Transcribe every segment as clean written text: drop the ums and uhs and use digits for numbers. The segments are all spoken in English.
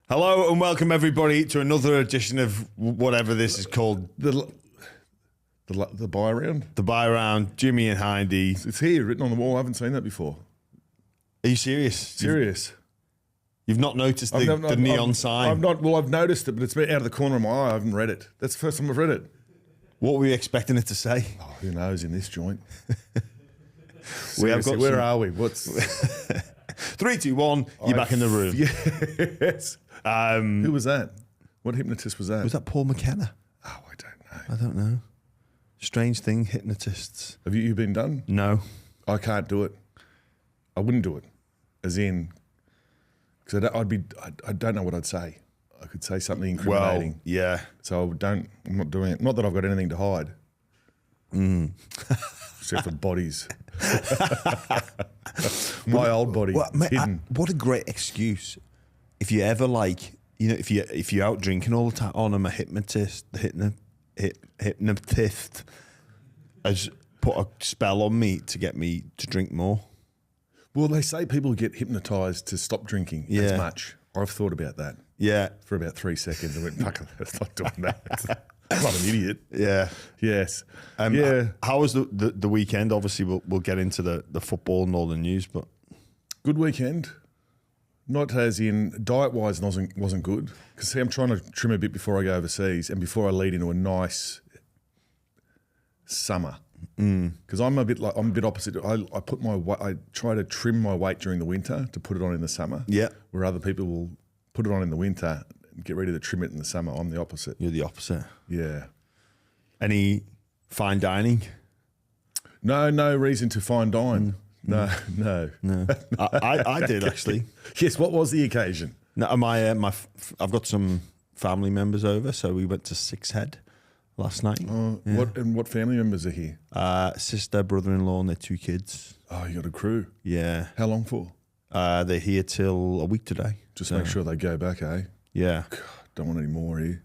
Hello and welcome everybody to another edition of whatever this is called. The buy round? The Buy Round, Jimmy and Hindy. It's here, written on the wall. I haven't seen that before. Are you serious? Serious. You've not noticed the neon sign? I've noticed it, but it's been out of the corner of my eye. I haven't read it. That's the first time I've read it. What were you expecting it to say? Oh, who knows in this joint? Where are we? What's 3, 2, 1, you're back in the room. Yes. Who was that? What hypnotist was that? Was that Paul McKenna? Oh, I don't know. I don't know. Strange thing, hypnotists. Have you been done? No. I can't do it. I wouldn't do it. As in, because I don't know what I'd say. I could say something incriminating. Well, yeah. So I'm not doing it. Not that I've got anything to hide. Except for bodies. My old body. Well, mate, hidden. what a great excuse. If you ever if you're out drinking all the time, I'm a hypnotist, the hypnotist has put a spell on me to get me to drink more. Well, they say people get hypnotised to stop drinking as much. I've thought about that. Yeah. For about 3 seconds and went, fuck, let's not doing that. I'm not an idiot. Yeah. Yes. How was the weekend? Obviously, we'll get into the football and all the news, but good weekend. Not as in diet-wise wasn't good. Because I'm trying to trim a bit before I go overseas and before I lead into a nice summer. Because I'm a bit opposite. I try to trim my weight during the winter to put it on in the summer. Yeah. Where other people will put it on in the winter and get ready to trim it in the summer. I'm the opposite. You're the opposite. Yeah. Any fine dining? No reason to fine dine. No. I did actually. Yes. What was the occasion? No, I've got some family members over, so we went to Six Head last night. What family members are here? Sister, brother-in-law, and their 2 kids. Oh, you got a crew. Yeah. How long for? They're here till a week today. Just make sure they go back, eh? Yeah. God, don't want any more here.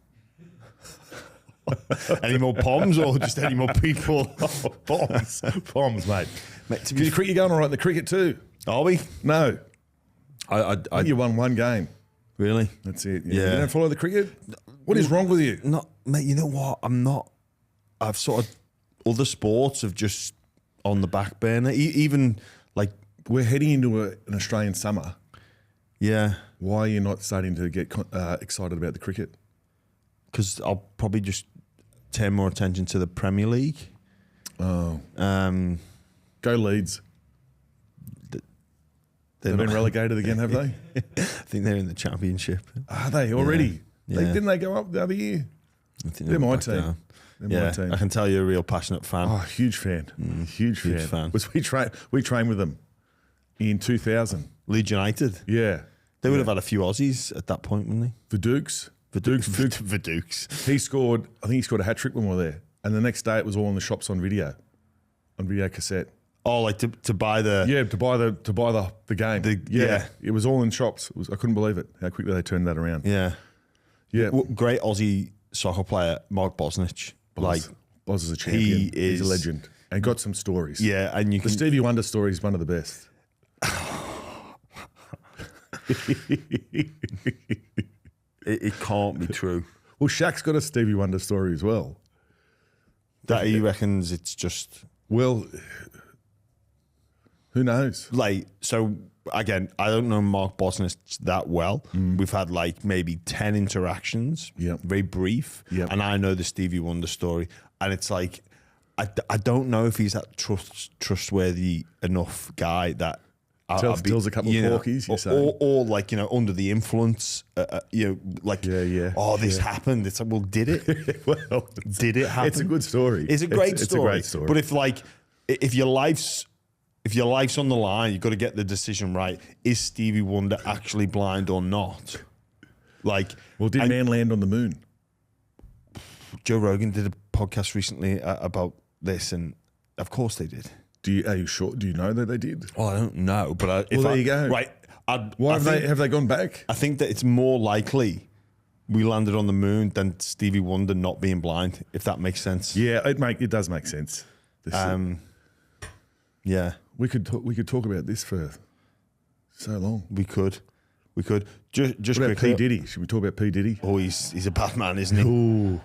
Any more poms or just any more people? Poms, mate. You're going all right in the cricket too. Are we? No. I think you won 1 game. Really? That's it. Yeah. You don't follow the cricket? What is wrong with you? Not, mate, you know what? I'm not. I've sort of, other sports have just on the back burner. Even like. We're heading into an Australian summer. Yeah. Why are you not starting to get excited about the cricket? Because I'll probably just turn more attention to the Premier League. Oh. Go Leeds. They've been relegated again, have they? I think they're in the Championship. Are they already? Yeah. Didn't they go up the other year? I think they're my team. They're my team. I can tell you're a real passionate fan. Oh, huge fan. Huge fan. We trained with them in 2000. Leeds United. Yeah. They would have had a few Aussies at that point, wouldn't they? The Dukes. He scored. I think he scored a hat trick when we were there. And the next day, it was all in the shops on video cassette. Oh, like to buy the the game. It was all in shops. I couldn't believe it how quickly they turned that around. Yeah. Great Aussie soccer player, Mark Bosnich. Boz is a champion. He's a legend and got some stories. Yeah, and the Stevie Wonder story is one of the best. It can't be true. Well, Shaq's got a Stevie Wonder story as well. That he reckons it's just... Well, who knows? Like, so, again, I don't know Mark Bosnich that well. We've had, like, maybe 10 interactions, very brief, and I know the Stevie Wonder story. And it's like, I don't know if he's that trustworthy enough guy that... Tells a couple of porkies, you say. Or like, under the influence, like, this happened. It's like, well, did it? Well, did it happen? It's a good story. It's a great story. It's a great story. But if your life's on the line, you've got to get the decision right. Is Stevie Wonder actually blind or not? Like, well, did man land on the moon? Joe Rogan did a podcast recently about this, and of course they did. Are you sure? Do you know that they did? Well, I don't know, but there you go. Right. Have they gone back? I think that it's more likely we landed on the moon than Stevie Wonder not being blind, if that makes sense. Yeah, it does make sense. Yeah. We could talk about this for so long. We could. We could. Just What about quickly. P. Diddy? Should we talk about P. Diddy? Oh, he's a bad man, isn't he? Ooh.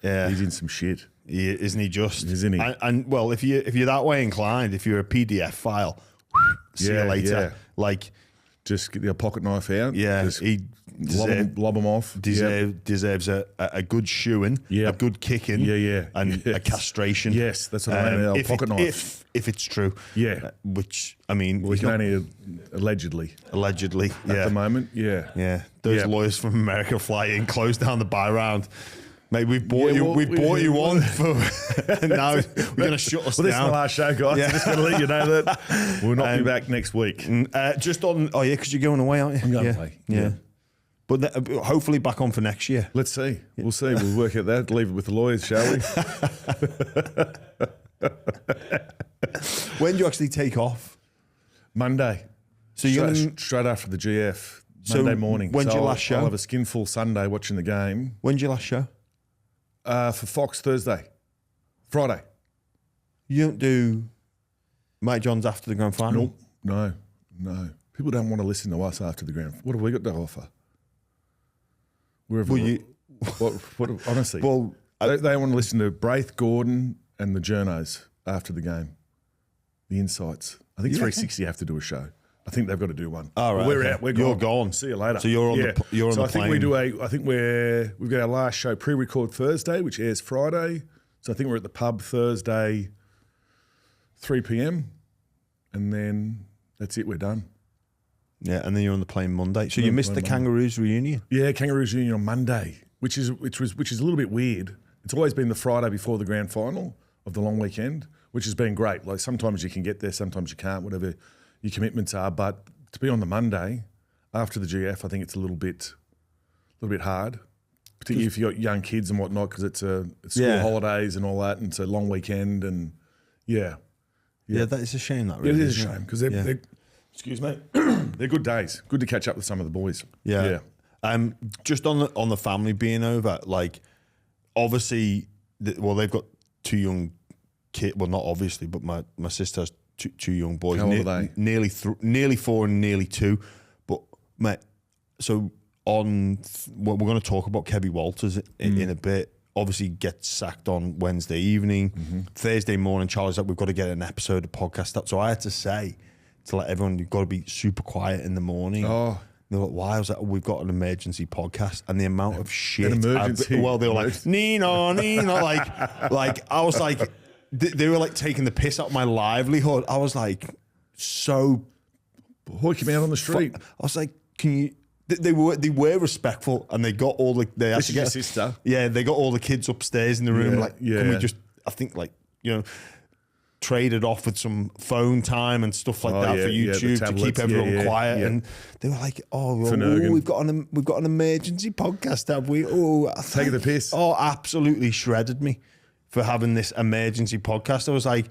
Yeah. He's in some shit. Isn't he just? Isn't he? And well, if you're that way inclined, if you're a PDF file, see you later. Yeah. Like, just get your pocket knife out. yeah, Just he lob him off. deserves a good shoeing, Yep. a good kicking, and a castration. Yes, that's what I mean. Our pocket knife. If it's true, Yeah. which I mean, We can only allegedly allegedly at the moment. Yeah. Yeah, those Yeah. lawyers from America fly in, close down the buy round. Mate, we've bought you. well, We've bought you one for. And now we're going to shut us Well, this is down. the last show, guys. Yeah. I'm just going to let you know that we'll not be back next week. Just on. Oh yeah, because you're going away, aren't you? I'm going yeah. away. Yeah. Yeah. But hopefully back on for next year. Let's see. We'll see. We'll work out that. Leave it with the lawyers, shall we? When do you actually take off? Monday. So you're straight after the GF. So Monday morning. when's your I'll- last show? I'll have a skinful Sunday watching the game. When's your last show? For Fox Friday. You don't do Mike Johns after the grand final? Nope. No. People don't want to listen to us after the grand. What have we got to offer? Wherever. Honestly. Well, they want to listen to Braith, Gordon, and the journos after the game. The insights. I think 360 have to do a show. I think they've got to do one. All right, We're okay. out. We're You're gone. gone. See you later. So you're on So the I think we plane. do I think we've got our last show pre-record Thursday, which airs Friday. So I think we're at the pub Thursday, 3 p.m. And then that's it. We're done. Yeah, and then you're on the plane Monday. So you missed the Kangaroos reunion. Yeah, Kangaroos reunion on Monday, which is a little bit weird. It's always been the Friday before the grand final of the long weekend, which has been great. Like sometimes you can get there, sometimes you can't, whatever your commitments are. But to be on the Monday after the GF, I think it's a little bit hard, particularly if you got young kids and whatnot, because it's school holidays and all that, and it's a long weekend, and yeah, that is a shame. That it really is a isn't shame because they're excuse me, they're good days. Good to catch up with some of the boys. Yeah. Just on the family being over, like obviously, they've got two young kids. Well, not obviously, but my sister has two young boys. How old are they? Nearly 4 and nearly 2. But mate, so we're going to talk about Kevin Walters in a bit. Obviously, gets sacked on Wednesday evening. Thursday morning, Charlie's like, we've got to get an episode of podcast up. So I had to say to let everyone, you've got to be super quiet in the morning. Oh. They're like, why? I was like, we've got an emergency podcast, and the amount of shit. An emergency. Well, they were like, Nino, like I was like, they were like taking the piss out of my livelihood. I was like, so. Hoik him out on the street. I was like, can you? They were respectful, and they got all the. They This is your sister. Yeah, they got all the kids upstairs in the room. Can we just? I think traded off with some phone time and stuff like that for YouTube to keep everyone quiet. Yeah. And they were like, we've got an emergency podcast, have we? Oh, Taking the piss. Oh, absolutely shredded me for having this emergency podcast. I was like,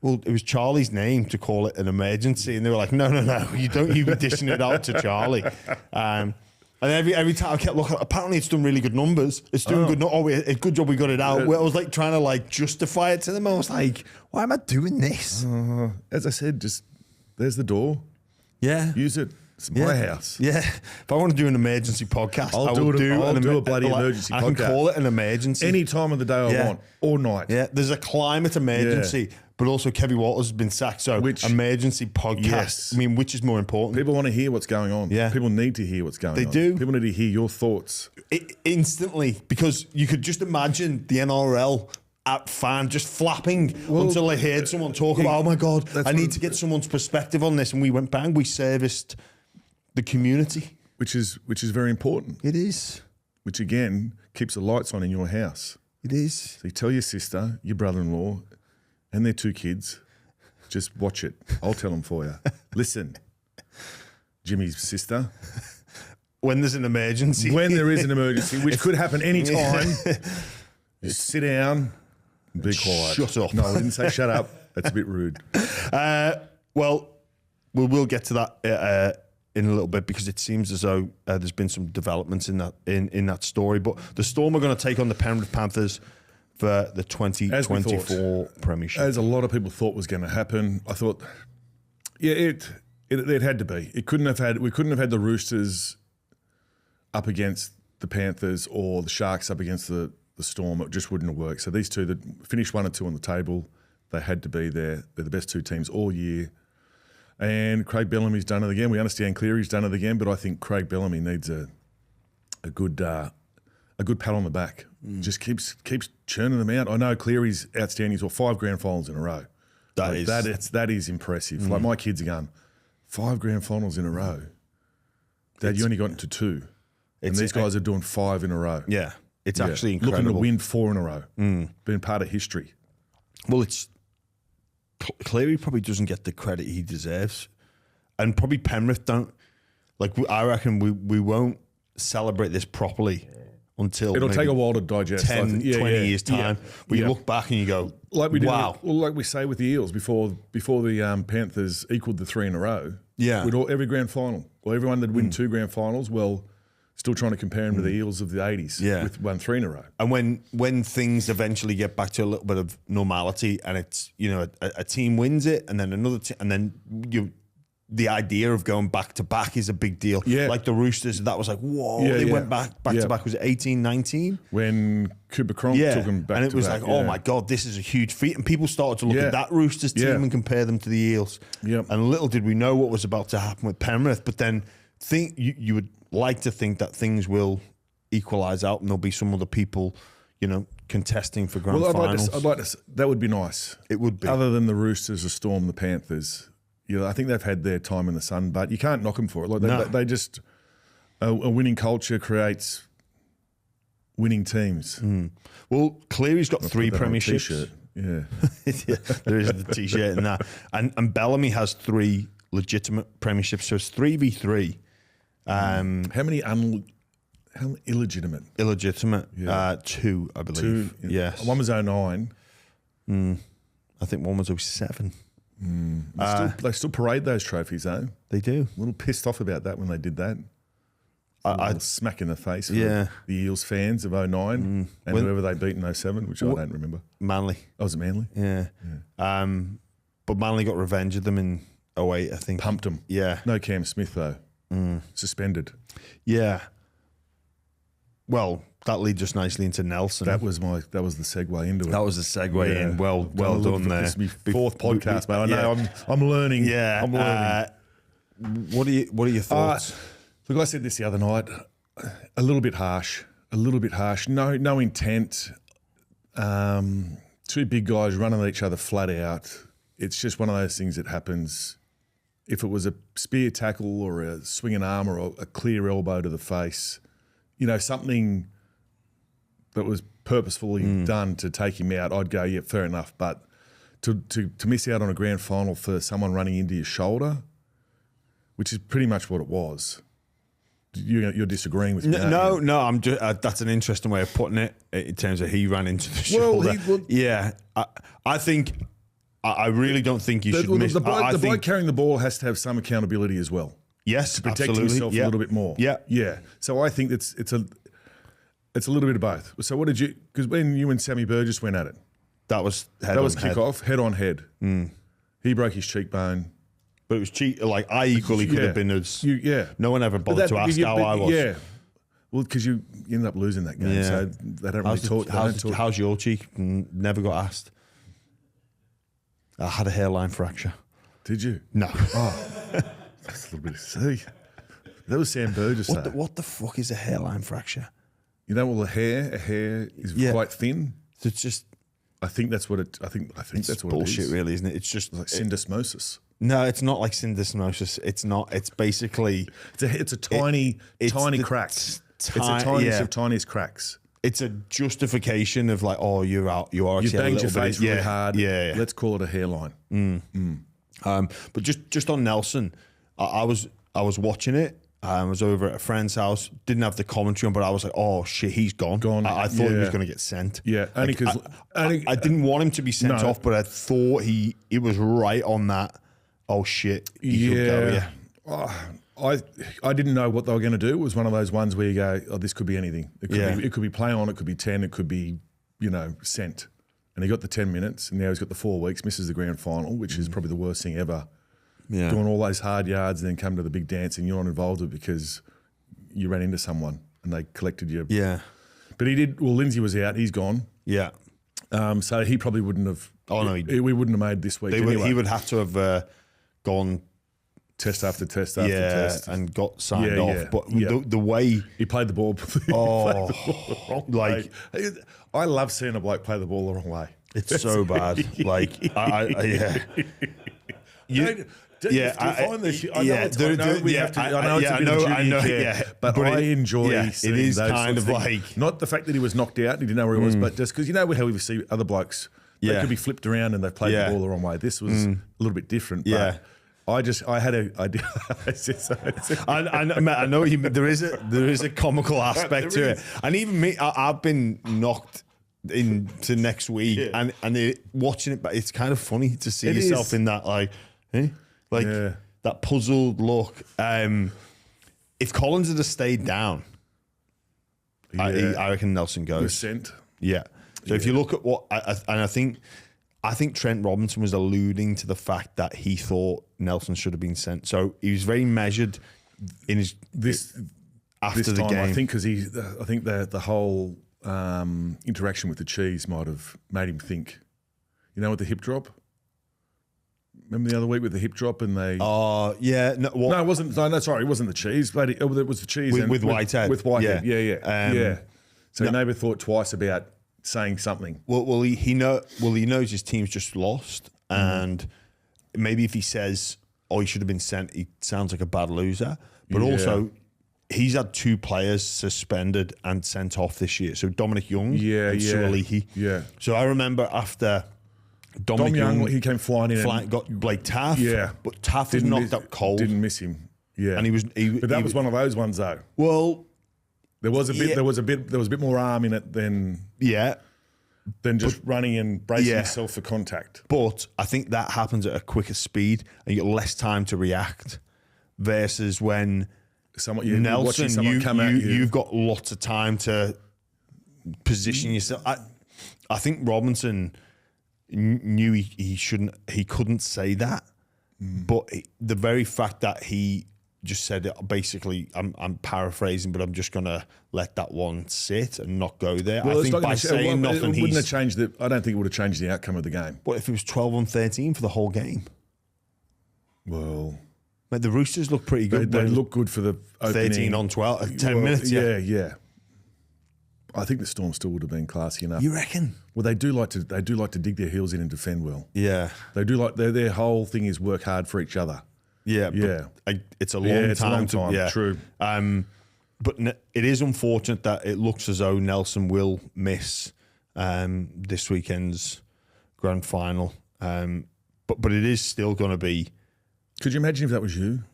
well, it was Charlie's name to call it an emergency. And they were like, no, you don't be dishing it out to Charlie. And every time I kept looking, apparently it's done really good numbers. It's doing good. A good job we got it out. I was like trying to like justify it to them. I was like, why am I doing this? As I said, just there's the door. Yeah. Use it. It's my house. Yeah. If I want to do an emergency podcast, I'll do a bloody emergency podcast. podcast. I can call it an emergency. Any time of the day I want, or night. Yeah. There's a climate emergency, but also Kevin Walters has been sacked. So emergency podcast. Yes. I mean, which is more important? People want to hear what's going on. Yeah. People need to hear what's going on. They do. People need to hear your thoughts. Instantly, because you could just imagine the NRL fan just flapping until they heard someone talk about, oh my God, I need to get someone's perspective on this. And we went bang, we serviced the community. Which is very important. It is. Which again keeps the lights on in your house. It is. So you tell your sister, your brother-in-law, and their 2 kids, just watch it. I'll tell them for you. Listen, Jimmy's sister. When there's an emergency. When there is an emergency, which could happen any time, just sit down and be quiet. Shut up. No, I didn't say shut up. That's a bit rude. Well, we'll get to that in a little bit, because it seems as though there's been some developments in that story. But the Storm are going to take on the Penrith Panthers for the 2024 Premiership. As a lot of people thought was going to happen. I thought, it's It had to be. We couldn't have had the Roosters up against the Panthers or the Sharks up against the Storm. It just wouldn't have worked. So these two that finished 1 and 2 on the table, they had to be there. They're the best two teams all year. And Craig Bellamy's done it again. We understand Cleary's done it again, but I think Craig Bellamy needs a good pat on the back. Just keeps churning them out. I know Cleary's outstanding. He's got 5 grand finals in a row. That is impressive. Like my kids are going, 5 grand finals in a row. Dad, you only got into 2. And these guys are doing 5 in a row. Yeah. It's actually incredible. Looking to win 4 in a row. Being part of history. Well, Cleary probably doesn't get the credit he deserves. And probably Penrith don't. Like, I reckon we won't celebrate this properly until it'll take a while to digest. 10, 20 years time. But you look back and you go, wow. Like we say with the Eels before the Panthers equaled the 3 in a row. Yeah. With every grand final. Or everyone that win 2 grand finals, well, still trying to compare them to the Eels of the 80s with 1 3 in a row. And when things eventually get back to a little bit of normality and it's, a team wins it and then another team, and then the idea of going back to back is a big deal. Yeah. Like the Roosters, that was like, whoa, they went back to back. Was it 18, 19? When Cooper Cronk took them back to back. And it was like, oh my God, this is a huge feat. And people started to look at that Roosters team and compare them to the Eels. Yep. And little did we know what was about to happen with Penrith. But then you would like to think that things will equalise out and there'll be some other people, contesting for grand finals. I'd like to. That would be nice. It would be. Other than the Roosters, the Storm, the Panthers. I think they've had their time in the sun, but you can't knock them for it. Like they just a winning culture creates winning teams. Well, Cleary's got 3 premierships. Yeah, there is the t-shirt and that, and Bellamy has 3 legitimate premierships. So it's 3v3. How many illegitimate? Illegitimate. 2, I believe. 2. Yes. One was 09. I think one was 07. They still parade those trophies, though. They do. A little pissed off about that when they did that. A smack in the face for the Eels fans of 09 and whoever they beat in 07, which I don't remember. Manly. Oh, was it Manly? Yeah. But Manly got revenge of them in 08, I think. Pumped them. Yeah. No Cam Smith, though. Suspended. Yeah. Well, that leads us nicely into Nelson. That was the segue into it. That was the segue in. Well done there. This is my 4th podcast, mate. I know I'm learning. Yeah. I'm learning. What are your thoughts? Look, I said this the other night. A little bit harsh. No intent. 2 big guys running at each other flat out. It's just one of those things that happens. If it was a spear tackle or a swinging arm or a clear elbow to the face, something that was purposefully done to take him out, I'd go, yeah, fair enough. But to miss out on a grand final for someone running into your shoulder, which is pretty much what it was. You're disagreeing with me? No. I'm just. That's an interesting way of putting it in terms of he ran into the shoulder. Yeah, I think. I really don't think you should miss. The bloke carrying the ball has to have some accountability as well. Yes, to protect himself a little bit more. Yeah. So I think it's a little bit of both. So what did you? Because when you and Sammy Burgess went at it, that was kick-off, head on head. He broke his cheekbone. But it was cheap. Like I equally could have been as. No one ever bothered to ask how I was. Yeah. Well, because you ended up losing that game, so they don't really talk. How's your cheek? Never got asked. I had a hairline fracture. Did you? No. Oh, that's a little bit. See, that was Sam Burgess. What the fuck is a hairline fracture? A hair is quite thin. So it's just. I think that's what it. I think that's what bullshit, it is. Really, isn't it? It's just like syndesmosis. No, it's not like syndesmosis. It's not. It's basically. It's a tiny cracks. It's the tiniest of tiniest cracks. It's a justification of like, oh, you're out. You are. You banged your face really hard. Yeah. Let's call it a hairline. But just on Nelson, I was watching it. I was over at a friend's house. Didn't have the commentary on, but I was like, oh shit, he's gone. I thought he was going to get sent. Yeah, only because I didn't want him to be sent off, but I thought he was right on that. Oh shit, he could go. Yeah. I didn't know what they were going to do. It was one of those ones where you go, oh, this could be anything. It could be play on, it could be 10, it could be, sent. And he got the 10 minutes, and now he's got the 4 weeks, misses the grand final, which is probably the worst thing ever doing all those hard yards and then come to the big dance and you're not involved with it because you ran into someone and they collected you. Yeah. But he did. Well, Lindsay was out. He's gone. Yeah. So he probably wouldn't have. Oh no, we wouldn't have made this week. Anyway. He would have to have gone test after test after test and got signed off. But the way he played the ball, I love seeing a bloke play the ball the wrong way. It's so bad. Like I enjoy seeing it is those kind of like not the fact that he was knocked out and he didn't know where he was, but just because how we see other blokes, they could be flipped around and they've played the ball the wrong way. This was a little bit different. But I had a idea. I know there is a comical aspect to it, and even me, I've been knocked into next week, and watching it, but it's kind of funny to see yourself in that that puzzled look. If Collins had stayed down, I reckon Nelson goes. Sent. Yeah. So if you look at what I think Trent Robinson was alluding to the fact that he thought Nelson should have been sent. So he was very measured in his after the game. I think because I think the whole interaction with the cheese might have made him think. With the hip drop. Remember the other week with the hip drop and they... Oh, yeah. No, it wasn't... No, sorry, it wasn't the cheese. But it was the cheese. With Whitehead. With Whitehead, yeah. So he maybe thought twice about saying something. Well, he knows his team's just lost. And maybe if he says, he should have been sent, he sounds like a bad loser. But also, he's had 2 players suspended and sent off this year. So Dominic Young and Suolihi. Yeah. So I remember after... Dom Young, he came flying in, got Blake Taff. Yeah, but Taff was knocked up cold. Didn't miss him. Yeah, and but that was one of those ones though. Well, there was a bit. There was a bit more arm in it than just running and bracing yourself for contact. But I think that happens at a quicker speed and you get less time to react. Versus when Nelson, you've got lots of time to position yourself. I think Robinson knew he couldn't say that, but the very fact that he just said it, basically, I'm paraphrasing, but I'm just gonna let that one sit and not go there. Well, I think by saying nothing, it wouldn't have changed I don't think it would have changed the outcome of the game. What if it was 12-13 for the whole game? Well, the Roosters look pretty good. They look good for the opening 13-12, 10 minutes. Yeah. I think the Storm still would have been classy enough. You reckon? Well, they do like to dig their heels in and defend well. Yeah, they do like their whole thing is work hard for each other. Yeah. It's a long time. Yeah, true. But it is unfortunate that it looks as though Nelson will miss this weekend's grand final. But it is still going to be. Could you imagine if that was you?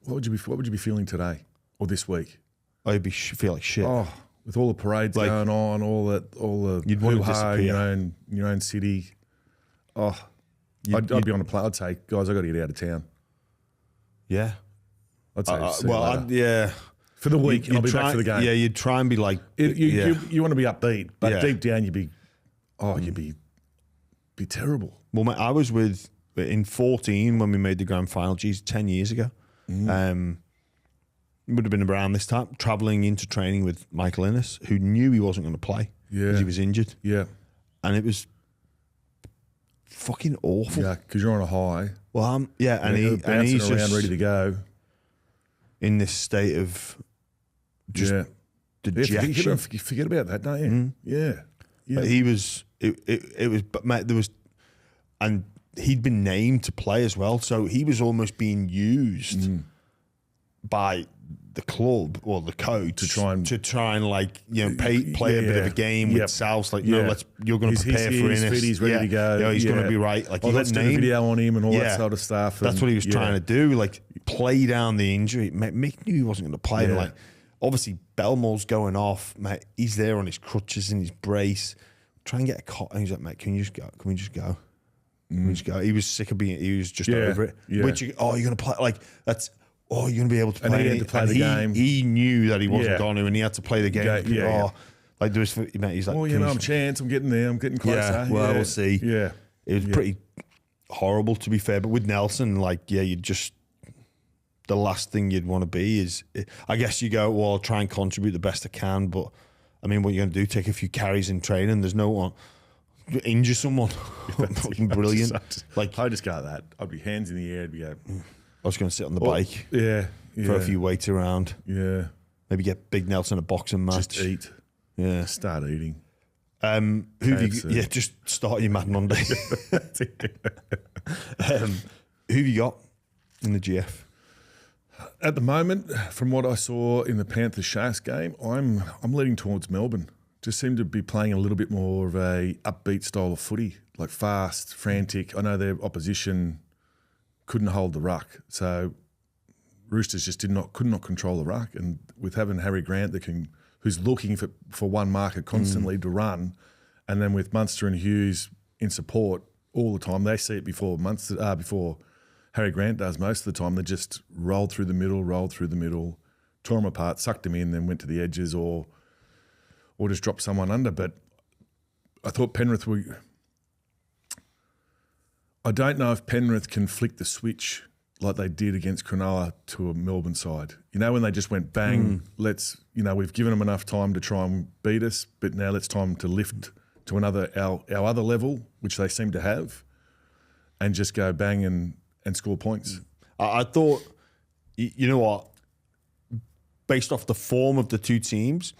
What would you be feeling today or this week? I'd feel like shit. Oh. With all the parades going on, all the you'd want to disappear in your own city. Oh, I'd be on a plane. I'd say, guys, I got to get out of town. Yeah, I'd say. For the week, I'll be back for the game. Yeah, you'd try and be like, you want to be upbeat, but deep down you'd be terrible. Well, mate, I was in 14 when we made the grand final. Geez, 10 years ago. Would have been around this time, travelling into training with Michael Innes, who knew he wasn't going to play because he was injured. Yeah. And it was fucking awful. Yeah, because you're on a high. Well, and he's around just ready to go. In this state of just dejection. You forget about that, don't you? Yeah. But he was, it was, but mate, there was, and he'd been named to play as well. So he was almost being used by the club or the coach to try and play a bit of a game with South. Like, you're going to prepare for Innes. He's ready to go. He's going to be right. Like, let's do a video on him and all that sort of stuff. That's what he was trying to do. Like, play down the injury. Mick knew he wasn't going to play. And like, obviously, Belmore's going off. Mate, he's there on his crutches and his brace. Try and get a cot. And he's like, mate, can you just go? Can we just go? Can we just go? He was sick of being. He was just over it. Yeah. You're going to play? Like, that's. Oh, you're going to be able to play. And he had to play the game. He knew that he wasn't going to, and he had to play the game. Like there was, mate, he's like, I'm chance. I'm getting there. I'm getting closer. Yeah, well, we'll see. Yeah, it was pretty. horrible, to be fair. But with Nelson, like, yeah, you just, the last thing you'd want to be is, I guess you go, well, I'll try and contribute the best I can. But I mean, what you're going to do, take a few carries in training, there's no one, injure someone. Fucking brilliant. Like, I just got that. I'd be hands in the air. I'd be going, I was going to sit on the bike. Yeah. Throw a few weights around. Yeah. Maybe get Big Nelson a boxing match. Just eat. Yeah. Start eating. Who have you, yeah, just start your Mad Monday. Who have you got in the GF? At the moment, from what I saw in the Panthers Sharks game, I'm leaning towards Melbourne. Just seem to be playing a little bit more of a upbeat style of footy, like fast, frantic. I know their opposition couldn't hold the ruck, so Roosters just could not control the ruck. And with having Harry Grant who's looking for one marker constantly to run, and then with Munster and Hughes in support all the time, they see it before Harry Grant does most of the time. They just rolled through the middle, tore them apart, sucked them in, then went to the edges or just dropped someone under. But I thought Penrith I don't know if Penrith can flick the switch like they did against Cronulla to a Melbourne side. You know, when they just went bang, we've given them enough time to try and beat us, but now it's time to lift to our other level, which they seem to have, and just go bang and score points. I thought, you know what, based off the form of the two teams,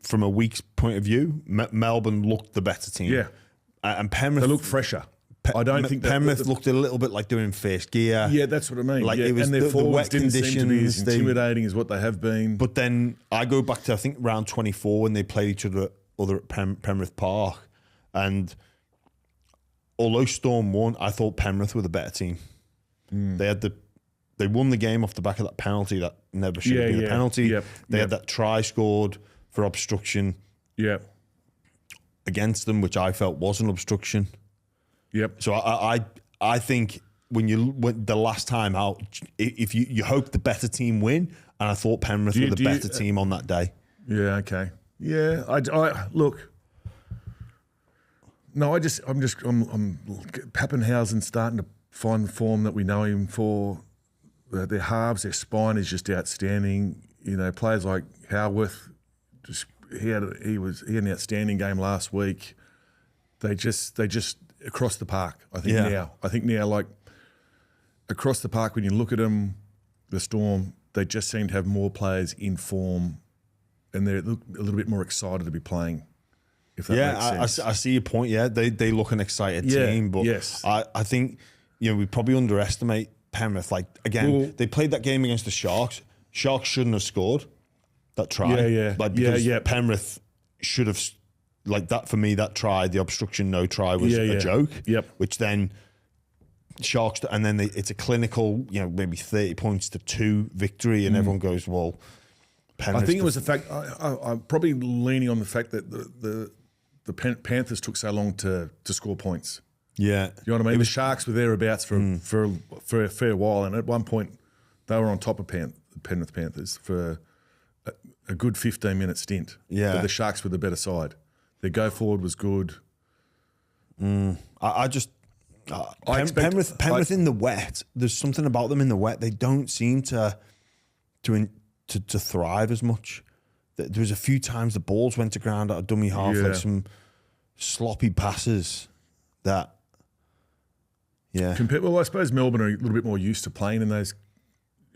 from a week's point of view, Melbourne looked the better team. Yeah. And Penrith... They look fresher. I don't think Penrith looked a little bit like doing first gear. Yeah, that's what I mean. Like, yeah. it was and their forwards wet didn't conditions, seem to be as intimidating as what they have been. But then I go back to, I think, round 24 when they played each other at Penrith Park. And although Storm won, I thought Penrith were the better team. They won the game off the back of that penalty that never should have been a penalty. Yep. They had that try scored for obstruction against them, which I felt was an obstruction. Yep. So I think when the last time out, if you hope the better team win, and I thought Penrith were the better team on that day. Yeah. Okay. Yeah. I look. No, I'm Pappenhausen's starting to find the form that we know him for. Their halves, their spine is just outstanding. You know, players like Howarth, he had an outstanding game last week. They just across the park. I think now, like across the park, when you look at them, the Storm, they just seem to have more players in form, and they're a little bit more excited to be playing. If that makes sense. I see your point. Yeah, they look an excited team, but I think we probably underestimate Penrith. Like again, they played that game against the Sharks. Sharks shouldn't have scored that try. Because Penrith should have. Like that for me, that try, the obstruction no try was a joke. Yep. Which then Sharks, and then it's a clinical, maybe 30 points to 2 victory, and everyone goes, well, Penrith. I think it was the fact. I'm probably leaning on the fact that the Panthers took so long to score points. Yeah, you know what I mean. The Sharks were thereabouts for a fair while, and at one point they were on top of Penrith Panthers for a good 15-minute stint. Yeah, but the Sharks were the better side. Their go forward was good. I Penrith in the wet. There's something about them in the wet. They don't seem to thrive as much. There was a few times the balls went to ground at a dummy half, like some sloppy passes. That, Well, I suppose Melbourne are a little bit more used to playing in those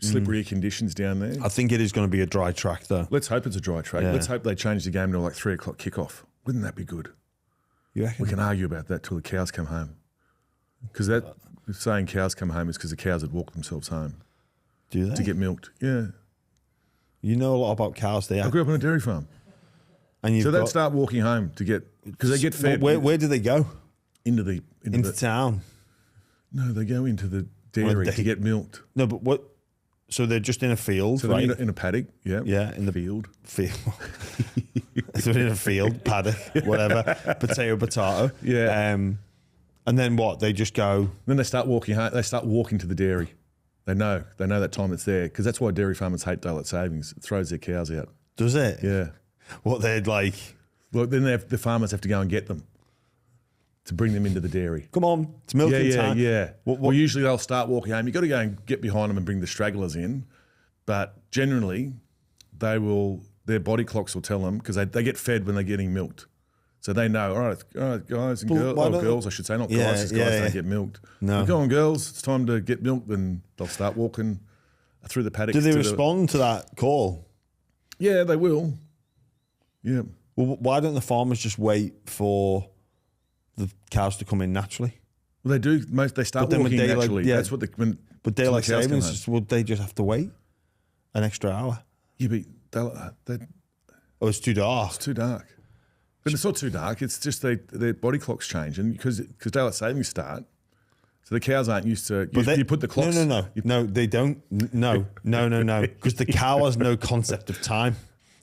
slippery conditions down there. I think it is going to be a dry track, though. Let's hope it's a dry track. Let's hope they change the game to like 3 o'clock kickoff. Wouldn't that be good? You reckon? We can argue about that till the cows come home. Because that saying cows come home is because the cows had walked themselves home. Do they? To get milked. Yeah. You know a lot about cows there. I grew up on a dairy farm. And so they'd start walking home to get, because they get fed. Where do they go? Into town? No, they go into the dairy to get milked. No, but what? So they're just in a field, so right? In a paddock, yeah, in the field. So they're in a field, paddock, whatever, potato. Yeah. And then what? They just go. Then they start walking home. They start walking to the dairy. They know that time it's there, because that's why dairy farmers hate daylight savings. It throws their cows out. Does it? Yeah. What they'd like? Well, then the farmers have to go and get them. to bring them into the dairy. Come on, it's milking time. Yeah. Well, usually they'll start walking home. You've got to go and get behind them and bring the stragglers in. But generally, their body clocks will tell them because they get fed when they're getting milked. So they know, all right, guys and girls, I should say, not guys, because guys don't get milked. No. But go on, girls, it's time to get milked, and they'll start walking through the paddock. Do they respond to that call? Yeah, they will. Yeah. Well, why don't the farmers just wait for the cows to come in naturally? Well, they do. They start walking naturally. That's what but daylight savings, would they just have to wait an extra hour? Yeah, but Oh, it's too dark. It's too dark. But it's not too dark. It's just their body clocks change, and because daylight savings start, so the cows aren't used to. You put the clocks. No, they don't. No, because the cow has no concept of time.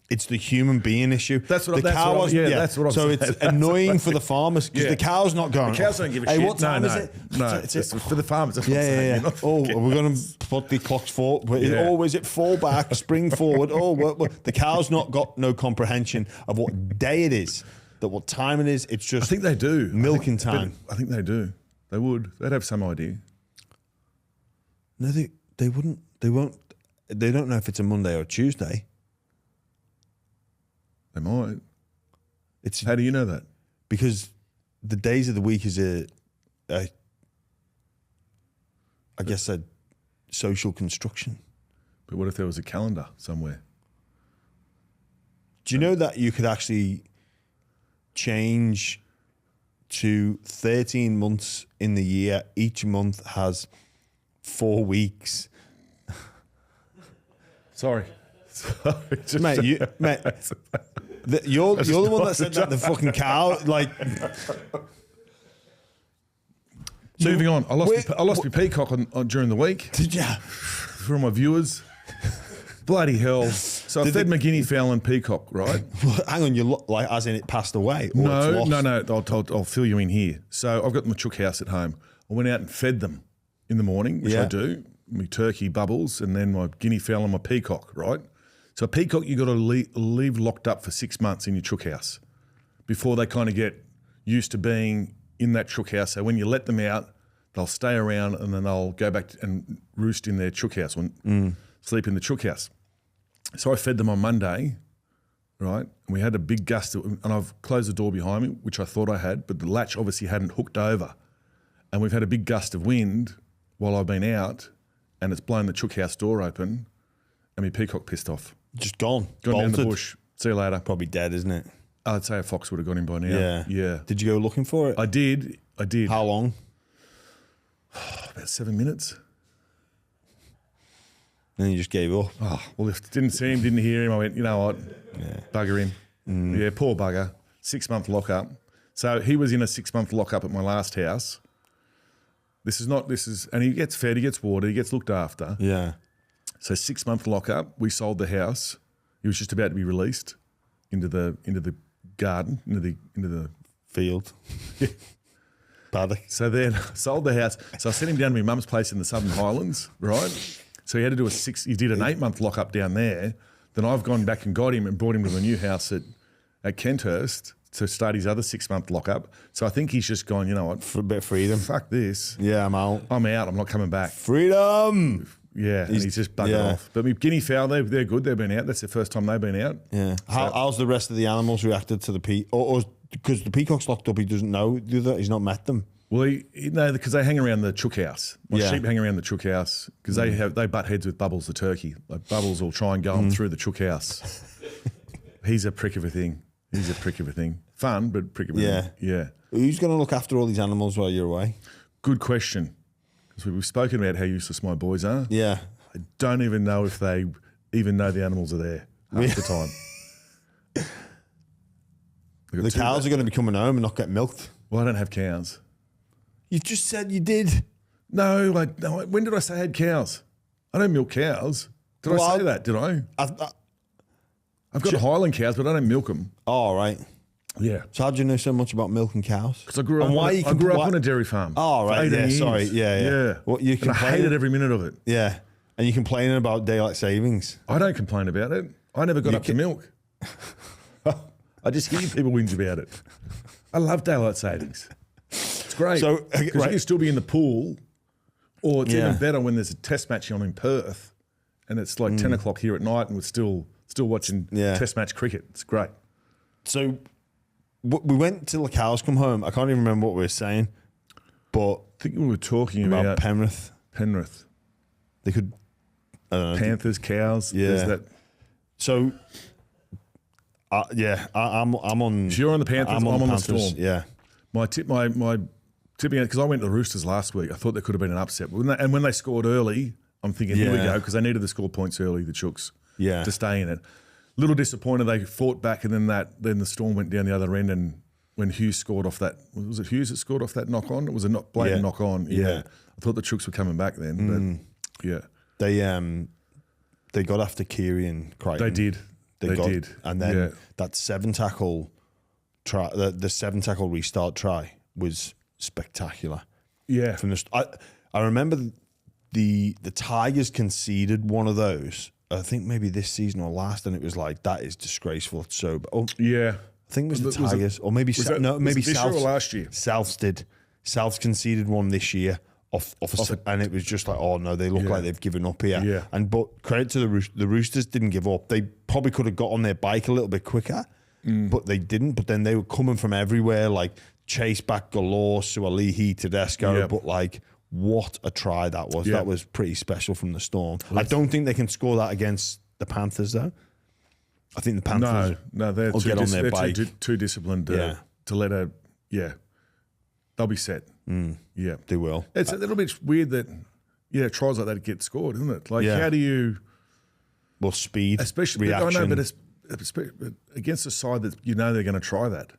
It's the human being issue. That's what. That's what I'm saying. It's annoying for the farmers because the cow's not going. The cows don't give a shit. Hey, what time is it? No, it's for the farmers. That's yeah. We're going to put the clocks forward. Is it fall back, spring forward? The cow's not got no comprehension of what day it is, what time it is. It's just. I think they do. Milking time. I think they do. They would. They'd have some idea. No, they wouldn't. They won't. They don't know if it's a Monday or a Tuesday. They might. How do you know that? Because the days of the week is I guess a social construction. But what if there was a calendar somewhere? Do you know that you could actually change to 13 months in the year? Each month has 4 weeks. Sorry. Mate, you're the one that said that, the fucking cow. Like, moving on. I lost my Peacock during the week. Did you? For all my viewers. Bloody hell. So I fed my guinea fowl and Peacock, right? Hang on, you look like as in it passed away? Or No. I'll fill you in here. So I've got my chook house at home. I went out and fed them in the morning, which I do. My turkey Bubbles, and then my guinea fowl and my peacock, right? So a peacock you got to leave locked up for 6 months in your chook house before they kind of get used to being in that chook house. So when you let them out, they'll stay around and then they'll go back and roost in their chook house, sleep in the chook house. So I fed them on Monday, right? And we had a big gust and I've closed the door behind me, which I thought I had, but the latch obviously hadn't hooked over. And we've had a big gust of wind while I've been out, and it's blown the chook house door open, and my peacock pissed off. Just gone. Gone down the bush. See you later. Probably dead, isn't it? I'd say a fox would have got him by now. Yeah. Did you go looking for it? I did. How long? About 7 minutes. Then you just gave up. Oh, well, if didn't see him, didn't hear him, I went, you know what? Bugger him. Yeah, poor bugger. 6 month lockup. So he was in a 6 month lockup at my last house. And he gets fed, he gets water, he gets looked after. Yeah. So 6 month lockup, we sold the house. He was just about to be released into the garden, into the field. Paddock. So then sold the house. So I sent him down to my mum's place in the Southern Highlands, right? So he had to do he did an 8 month lockup down there. Then I've gone back and got him and brought him to the new house at Kenthurst to start his other 6 month lockup. So I think he's just gone, you know what? For a bit of freedom. Fuck this. Yeah, I'm out. I'm not coming back. Freedom. Yeah, and he's just buggered off. But my guinea fowl, they're good. They've been out. That's the first time they've been out. Yeah. How's the rest of the animals reacted to the peacock? Or because the peacock's locked up, he doesn't know. He's not met them. Well, because they hang around the chook house. My sheep hang around the chook house because they butt heads with Bubbles the turkey. Like Bubbles will try and go them through the chook house. He's a prick of a thing. Fun, but prick of a thing. Yeah. Who's going to look after all these animals while you're away? Good question. Because we've spoken about how useless my boys are. Yeah. I don't even know if they even know the animals are there half the time. The cows are going to be coming home and not get milked. Well, I don't have cows. You just said you did. No, when did I say I had cows? I don't milk cows. Did I say that? Did I? I've got Highland cows, but I don't milk them. Oh, right. Yeah. So how do you know so much about milking cows? Because I grew up on a dairy farm. Oh, right. Yeah, years. Sorry. Yeah. Well, and I hated every minute of it. Yeah. And you're complaining about daylight savings. I don't complain about it. I never got up to milk. I just hear people whinge about it. I love daylight savings. It's great. So because you can still be in the pool, or it's even better when there's a test match on in Perth, and it's like 10 o'clock here at night, and we're still watching test match cricket. It's great. So we went till the cows come home. I can't even remember what we were saying, but I think we were talking about Penrith. They could. I don't know. Panthers, cows. Yeah. That. So, I'm on. So you're on the Panthers. I'm on the Storm. Yeah. My tipping because I went to the Roosters last week. I thought there could have been an upset, and when they scored early, I'm thinking here we go because they needed to score points early. The Chooks, to stay in it. Little disappointed they fought back, and then the Storm went down the other end. And when Hughes scored off that, was it Hughes that scored off that knock on? It was a blatant knock on. Yeah. I thought the Chooks were coming back then, but yeah. They got after Keary and Crichton. They did. They did. And then that 7 tackle try, the 7 tackle restart try was spectacular. Yeah. From I remember the Tigers conceded one of those. I think maybe this season or last, and it was like, that is disgraceful. It's so bad. Oh, yeah. I think it was the Tigers, or maybe maybe this Souths. Year or last year. Souths did. Souths conceded one this year and it was just like, oh no, they look like they've given up here. Yeah. But credit to the Roosters, didn't give up. They probably could have got on their bike a little bit quicker, but they didn't. But then they were coming from everywhere, like chase back galore, Sualihi, Tedesco. But like, what a try that was! That was pretty special from the Storm. I don't think they can score that against the Panthers though. I think the Panthers they're will get on their bike. Too disciplined to let a they'll be set. Yeah, they will. It's a little bit weird that tries like that get scored, isn't it? Like how do you? Well, speed, especially reaction. I know, but against a side that they're going to try that.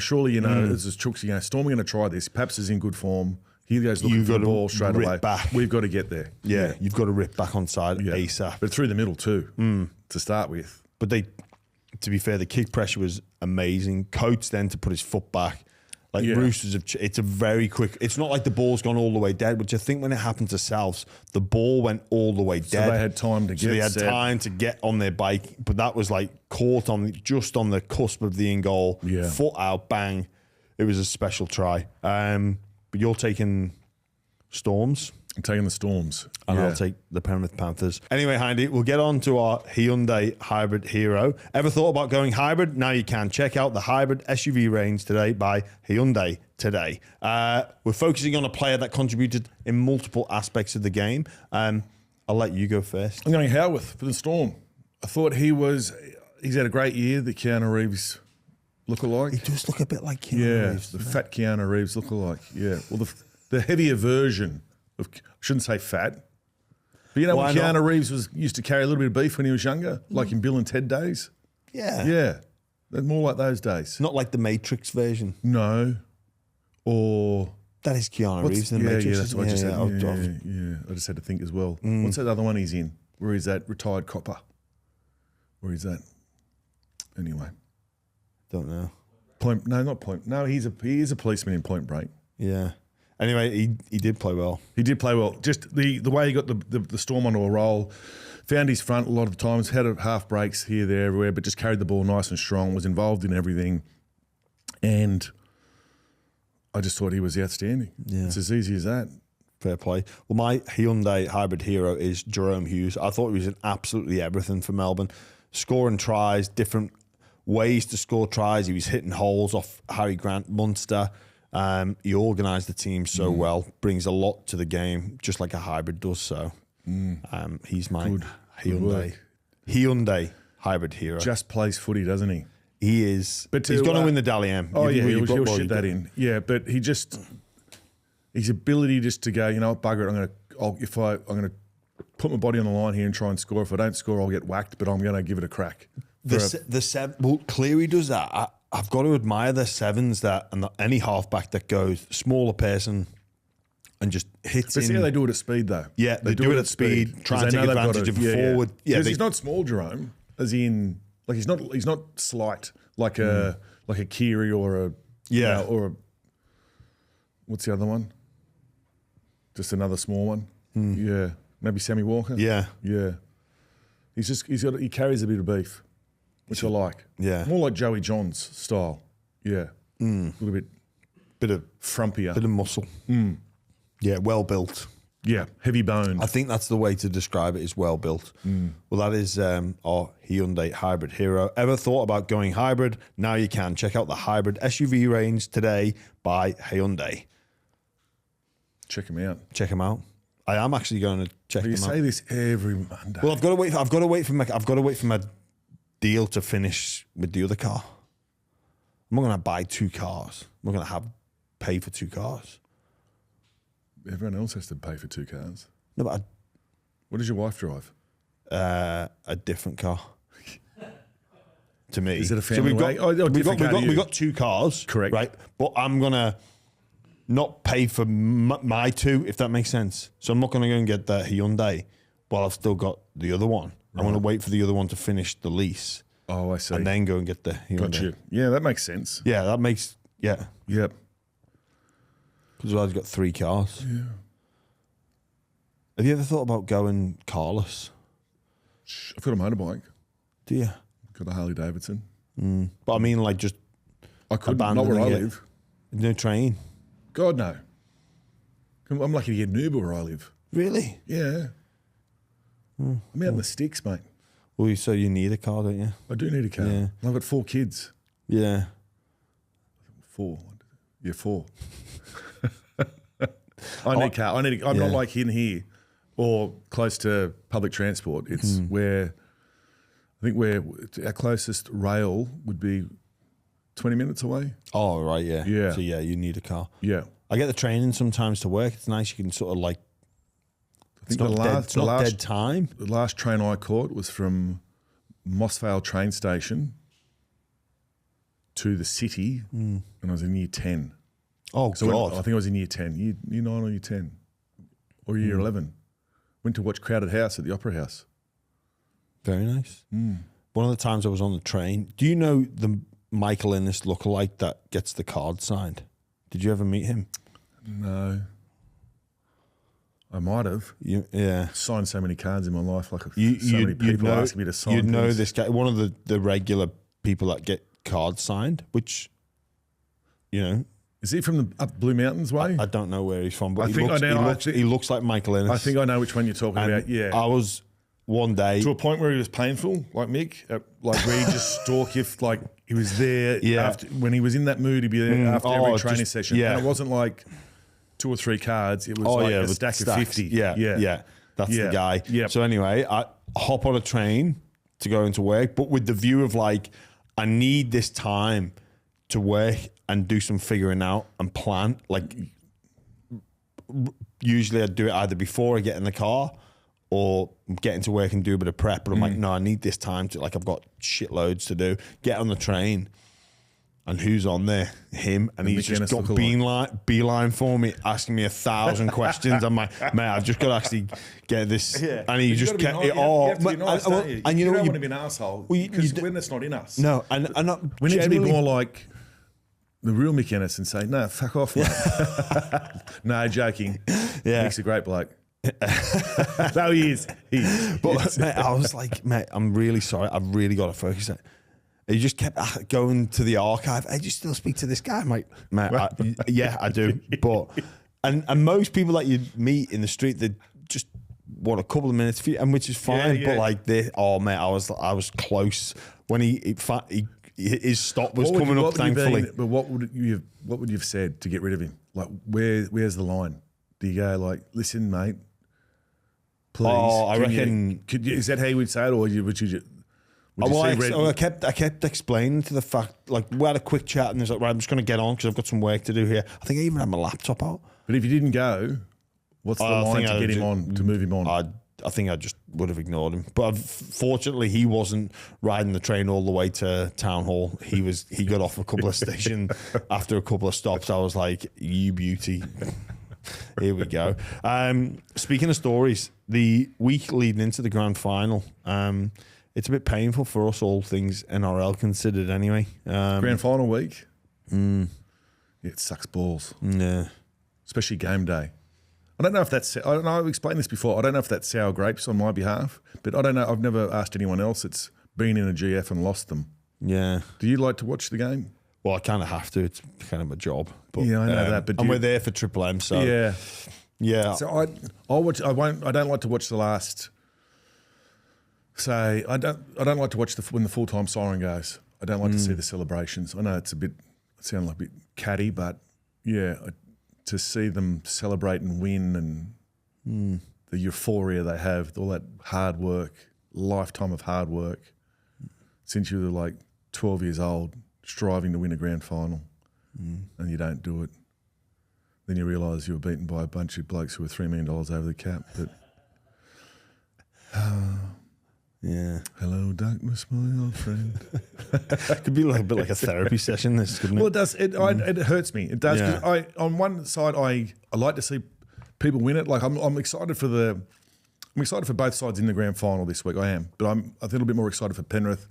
Surely as Chooks, Storm are going to try this. Paps is in good form. He goes looking for the ball straight away. Back. We've got to get there. Yeah, you've got to rip back on side ASAP. But through the middle too, to start with. But to be fair, the kick pressure was amazing. Coates then to put his foot back. Like Roosters, it's a very quick. It's not like the ball's gone all the way dead, which I think when it happened to Souths, the ball went all the way dead. So they had time to get. So they had time to get on their bike, but that was like caught just on the cusp of the in goal. Yeah. Foot out, bang. It was a special try. But you're taking Storms. I'm taking the Storms. And I'll take the Penrith Panthers. Anyway, Hindy, we'll get on to our Hyundai Hybrid Hero. Ever thought about going hybrid? Now you can. Check out the hybrid SUV range today by Hyundai today. We're focusing on a player that contributed in multiple aspects of the game. I'll let you go first. I'm going Howarth for the Storm. I thought he's had a great year, the Keanu Reeves lookalike. He does look a bit like Keanu Reeves. The fat Keanu Reeves lookalike. Yeah. Well, the heavier version of, I shouldn't say fat, but when Keanu Reeves used to carry a little bit of beef when he was younger, like in Bill and Ted days? Yeah. Yeah. They're more like those days. Not like the Matrix version. No. Or... That is Keanu Reeves in the Matrix. Yeah, that's what I just said. Yeah. I just had to think as well. What's that other one he's in? Where is that retired copper? Where is that? Anyway. Don't know. No, he is a policeman in Point Break. Yeah. Anyway, he did play well. He did play well. Just the way he got the Storm onto a roll, found his front a lot of the times, had half breaks here, there, everywhere, but just carried the ball nice and strong, was involved in everything. And I just thought he was outstanding. Yeah. It's as easy as that. Fair play. Well, my Hyundai hybrid hero is Jerome Hughes. I thought he was in absolutely everything for Melbourne. Scoring tries, different ways to score tries. He was hitting holes off Harry Grant Munster. He organised the team so well, brings a lot to the game, just like a hybrid does. So he's my Hyundai hybrid hero. Just plays footy, doesn't he? He is. But he's going to win the Dally M. Oh, he'll shit that in. Yeah, but his ability just to go, bugger it, I'm going to put my body on the line here and try and score. If I don't score, I'll get whacked, but I'm going to give it a crack. Cleary does that. I've got to admire the sevens and any halfback that goes smaller person and just hits. But see how they do it at speed though. Yeah, they do it at speed. Try and take advantage of a forward. Yeah, because he's not small, Jerome. As in, like he's not slight like a Keary or a what's the other one? Just another small one. Yeah, maybe Sammy Walker. Yeah. He carries a bit of beef. Which I like. Yeah. More like Joey John's style. Yeah. A little bit frumpier. Bit of muscle. Yeah, well built. Yeah, heavy boned. I think that's the way to describe it, is well built. Well, that is our Hyundai Hybrid Hero. Ever thought about going hybrid? Now you can. Check out the hybrid SUV range today by Hyundai. Check them out. Check them out. I am actually going to check them out. You say this every Monday. Well, I've got to wait for my deal to finish with the other car. I'm not going to buy 2 cars. I'm not going to pay for 2 cars. Everyone else has to pay for 2 cars. No, but what does your wife drive? A different car. To me, is it a family? We got 2 cars, correct? Right, but I'm gonna not pay for my 2, if that makes sense. So I'm not gonna go and get the Hyundai while I've still got the other one. Right. I'm gonna wait for the other one to finish the lease. Oh, I see. And then go and get the Hyundai. Got you. Yeah, that makes sense. Yeah, that makes Yep. Because I've got 3 cars. Yeah. Have you ever thought about going carless? I've got a motorbike. Do you? Got a Harley Davidson. But I mean, like, just I couldn't. Not where I live. No train. God, no. I'm lucky to get an Uber where I live. Really? Yeah. I'm out in the sticks, mate. Well, so you need a car, don't you? I do need a car. Yeah. I've got 4 kids. Yeah. 4. Yeah, 4. I need a car. I'm not like in here or close to public transport. It's where I think our closest rail would be 20 minutes away. Oh, right, yeah. Yeah. So, yeah, you need a car. Yeah. I get the training sometimes to work. It's nice. You can sort of like, I think the last dead time. The last train I caught was from Moss Vale train station to the city, and I was in year 10. Oh, so God. I think I was in year 10, year 9 or year 10, or year 11. Went to watch Crowded House at the Opera House. Very nice. One of the times I was on the train, do you know the Michael Innes lookalike that gets the card signed? Did you ever meet him? No. I might have. Yeah. Signed so many cards in my life, like so many people asking me to sign You'd know things. this guy, one of the regular people that get cards signed, which, you know. Is he from the up Blue Mountains way? I don't know where he's from, but he looks like Michael Innes. I think I know which one you're talking about, yeah. I was one day. To a point where he was painful, like Mick, like where he just stalk if like he was there after, when he was in that mood, he'd be there after every training session. Yeah. And it wasn't like 2 or 3 cards, it was a stack of 50. Yeah. That's the guy. Yep. So anyway, I hop on a train to go into work, but with the view of like, I need this time to work and do some figuring out and plan. Like, usually I'd do it either before I get in the car or get into work and do a bit of prep. But I'm like, no, I need this time to, like, I've got shitloads to do. Get on the train. And who's on there? Him. And he's just got beeline for me, asking me 1,000 questions. I'm like, man, I've just got to actually get this. Yeah. And he just kept it all. And you don't want to be an asshole because when that's not in us. No, and we need to be more like the real Mick Ennis and say, no, fuck off, mate. No, joking. Yeah. Mick's a great bloke. No, he is. But mate, I was like, mate, I'm really sorry. I've really got to focus. He just kept going to the archive. Hey, do you still speak to this guy, mate? Yeah, I do. But and most people that you meet in the street, they just want a couple of minutes for you, and which is fine. But like this, oh mate, I was close when his stop was coming up. Thankfully, but what would you have said to get rid of him? Like, where's the line? Do you go like, listen, mate, please? Oh, I reckon. Is that how you would say it, or would you? I kept explaining to the fact, like, we had a quick chat and he's like, right, I'm just going to get on because I've got some work to do here. I think I even had my laptop out. But if you didn't go, what's the line to get him on, to move him on? I think I just would have ignored him. But fortunately, he wasn't riding the train all the way to Town Hall. He got off a couple of stations after a couple of stops. I was like, you beauty. Here we go. Speaking of stories, the week leading into the grand final, it's a bit painful for us, all things NRL considered anyway. Grand final week? Yeah, it sucks balls. Yeah. Especially game day. I don't know if that's, I've explained this before, I don't know if that's sour grapes on my behalf, but I don't know, I've never asked anyone else that's been in a GF and lost them. Yeah. Do you like to watch the game? Well, I kind of have to. It's kind of my job. But, Yeah, I know that. But and we're there for Triple M, so yeah. So I watch. I don't like to watch the last. Say I don't like to watch when the full-time siren goes. I don't like to see the celebrations. I know it sounds like a bit catty, but yeah, to see them celebrate and win and the euphoria they have, all that hard work, lifetime of hard work since you were like 12 years old, striving to win a grand final, and you don't do it. Then you realise you were beaten by a bunch of blokes who were $3 million over the cap. But yeah. Hello, darkness, my old friend. Could be like a bit like a therapy session, this, couldn't it? Well, it does. It hurts me. It does. 'Cause on one side, I like to see people win it. Like I'm excited for both sides in the grand final this week. I am, but I'm a little bit more excited for Penrith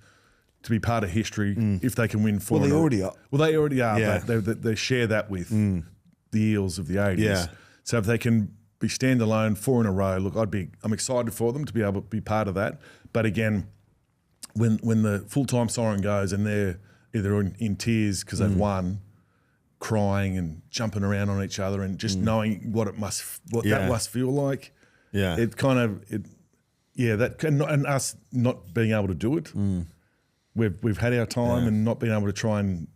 to be part of history if they can win 4. Well, they already are. Well, they already are. Yeah. But they share that with the Eels of the 80s. Yeah. So if they can be standalone 4 in a row, look, I'm excited for them to be able to be part of that. But again, when the full-time siren goes and they're either in tears because they've won, crying and jumping around on each other and just knowing what that must feel like, it kind of and us not being able to do it. We've had our time and not being able to try and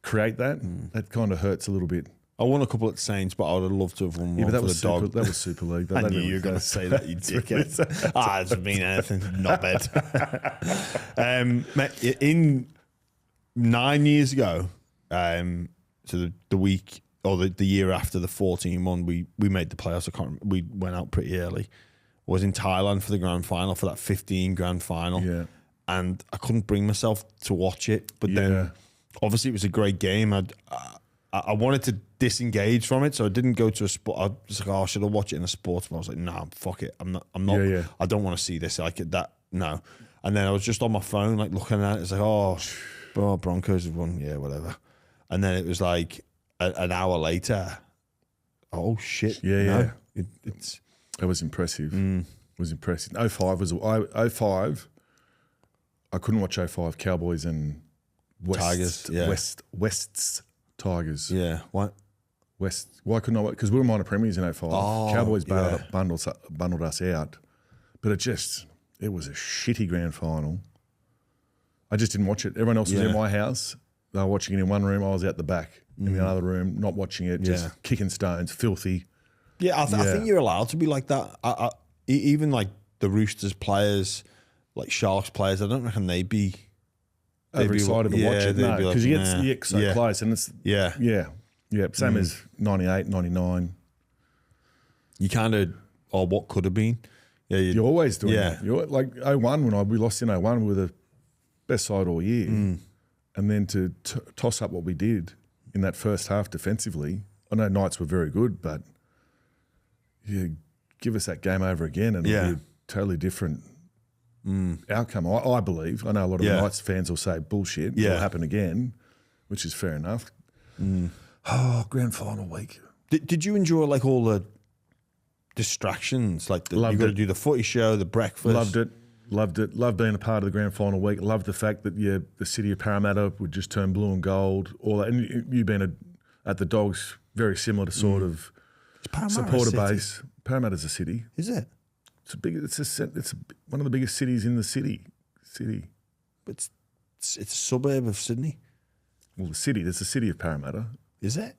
create that. That kind of hurts a little bit. I won a couple at Saints, but I would have loved to have won one for the dog. That was Super League. I knew you were going to say that, you dickhead. It doesn't mean anything. Not bad. In 9 years ago, so the week or the year after the 14-1, we made the playoffs. We went out pretty early. I was in Thailand for the grand final, for that 15 grand final. Yeah. And I couldn't bring myself to watch it. But then, obviously, it was a great game. I wanted to disengage from it, so I didn't go to a sport. I was like, "Oh, should I watch it in a sports?" But I was like, "No, fuck it. I'm not. I don't want to see this like that. No." And then I was just on my phone, like looking at it. It's like, "Oh, Broncos have won. Yeah, whatever." And then it was like an hour later. Oh shit! Yeah. That was impressive. It was impressive. 05 was 05. I couldn't watch 05 Cowboys and Tigers. West's Tigers. Yeah. What? Why couldn't I? Because we were minor premiers in 05. Cowboys bundled us out. But it was a shitty grand final. I just didn't watch it. Everyone else was in my house. They were watching it in one room. I was out the back in the other room, not watching it, just kicking stones, filthy. Yeah, I think you're allowed to be like that. Even like the Roosters players, like Sharks players, I don't reckon they'd be overexcited to watch it. No, because you get so close, and it's same as 98, 99. You kind of, what could have been. Yeah, you're always doing that. You're like 01 when we lost in 01, we were the best side all year, and then to toss up what we did in that first half defensively. I know Knights were very good, but give us that game over again, and it'll be a totally different outcome. I believe. I know a lot of Knights fans will say bullshit. It'll happen again, which is fair enough. Oh, grand final week. Did you enjoy like all the distractions? Like you got to do the footy show, the breakfast. Loved it. Loved being a part of the grand final week. Loved the fact that the city of Parramatta would just turn blue and gold. All that, and you've been at the Dogs, very similar to sort of supporter base. Parramatta's a city. Is it? It's one of the biggest cities in the city. But it's a suburb of Sydney. Well, there's the city of Parramatta. Is it?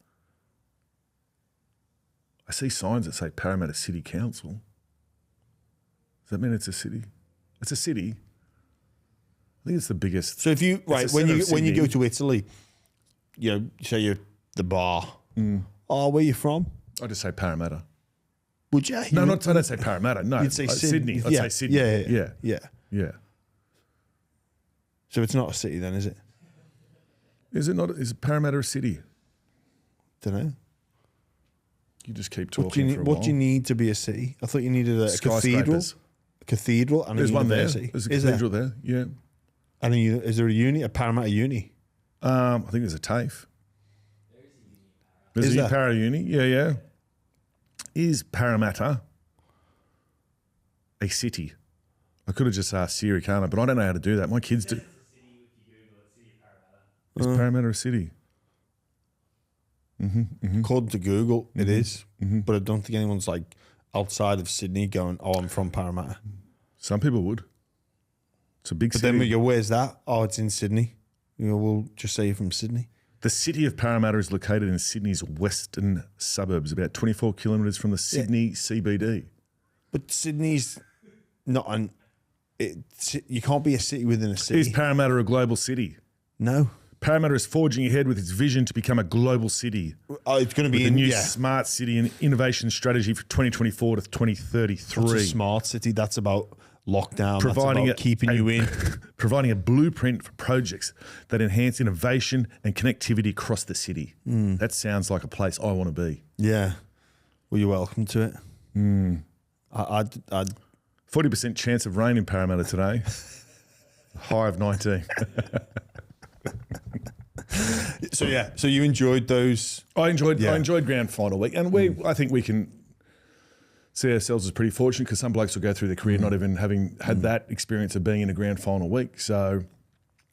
I see signs that say Parramatta City Council. Does that mean it's a city? It's a city. I think it's the biggest. So if you when you go to Italy, say you're the bar. Oh, where you from? I just say Parramatta. Would you? I don't say Parramatta. No, you'd say Sydney. I'd say Sydney. Yeah. So it's not a city then, is it? Is it not? Is Parramatta a city? Don't know. You just keep talking. What do you need to be a city? I thought you needed a cathedral. A cathedral and there's a university. There's a cathedral there. Yeah. And is there a Parramatta uni? I think there's a TAFE. There's a Para uni. Yeah. Is Parramatta a city? I could have just asked Siri, can't I? But I don't know how to do that. My kids do. Is Parramatta a city? According to Google, it is. But I don't think anyone's like outside of Sydney going, "Oh, I'm from Parramatta." Some people would. It's a big But city. then you go, "Where's that?" "Oh, it's in Sydney." You know, we'll just say you're from Sydney. The city of Parramatta is located in Sydney's western suburbs, about 24 kilometres from the Sydney CBD. But Sydney's not an. You can't be a city within a city. Is Parramatta a global city? No. Parramatta is forging ahead with its vision to become a global city. Oh, it's going to be a new smart city and innovation strategy for 2024 to 2033. It's a smart city. That's about lockdown. Providing that's about keeping you in. Providing a blueprint for projects that enhance innovation and connectivity across the city. That sounds like a place I want to be. Yeah. Well, you're welcome to it. I'd 40% chance of rain in Parramatta today. High of 19. So you enjoyed those? I enjoyed grand final week, and I think we can see ourselves as pretty fortunate because some blokes will go through their career not even having had that experience of being in a grand final week. So,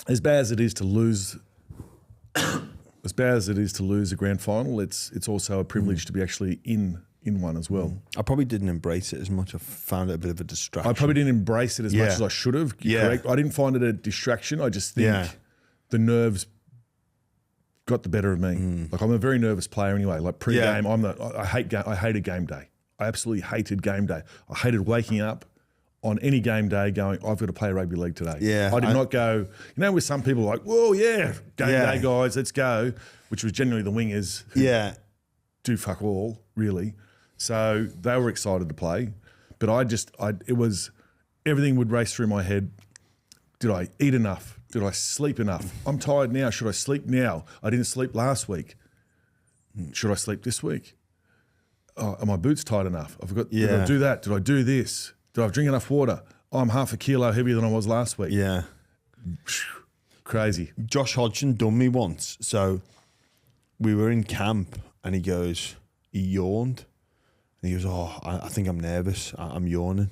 as bad as it is to lose, a grand final, it's also a privilege to be actually in one as well. I probably didn't embrace it as much. I found it a bit of a distraction. I probably didn't embrace it as much as I should have. Correct. I didn't find it a distraction. I just think the nerves got the better of me. Like I'm a very nervous player anyway. Like pre-game, I hated game day. I absolutely hated game day. I hated waking up on any game day going, I've got to play rugby league today. Yeah, I did not go, with some people like, whoa, game day guys, let's go, which was generally the wingers who do fuck all, really. So they were excited to play. But everything would race through my head. Did I eat enough? Did I sleep enough? I'm tired now. Should I sleep now? I didn't sleep last week. Should I sleep this week? Are my boots tight enough? I forgot. Did I do that? Did I do this? Did I drink enough water? I'm half a kilo heavier than I was last week. Yeah. Crazy. Josh Hodgson done me once. So we were in camp and he yawned. And he goes, I think I'm nervous. I'm yawning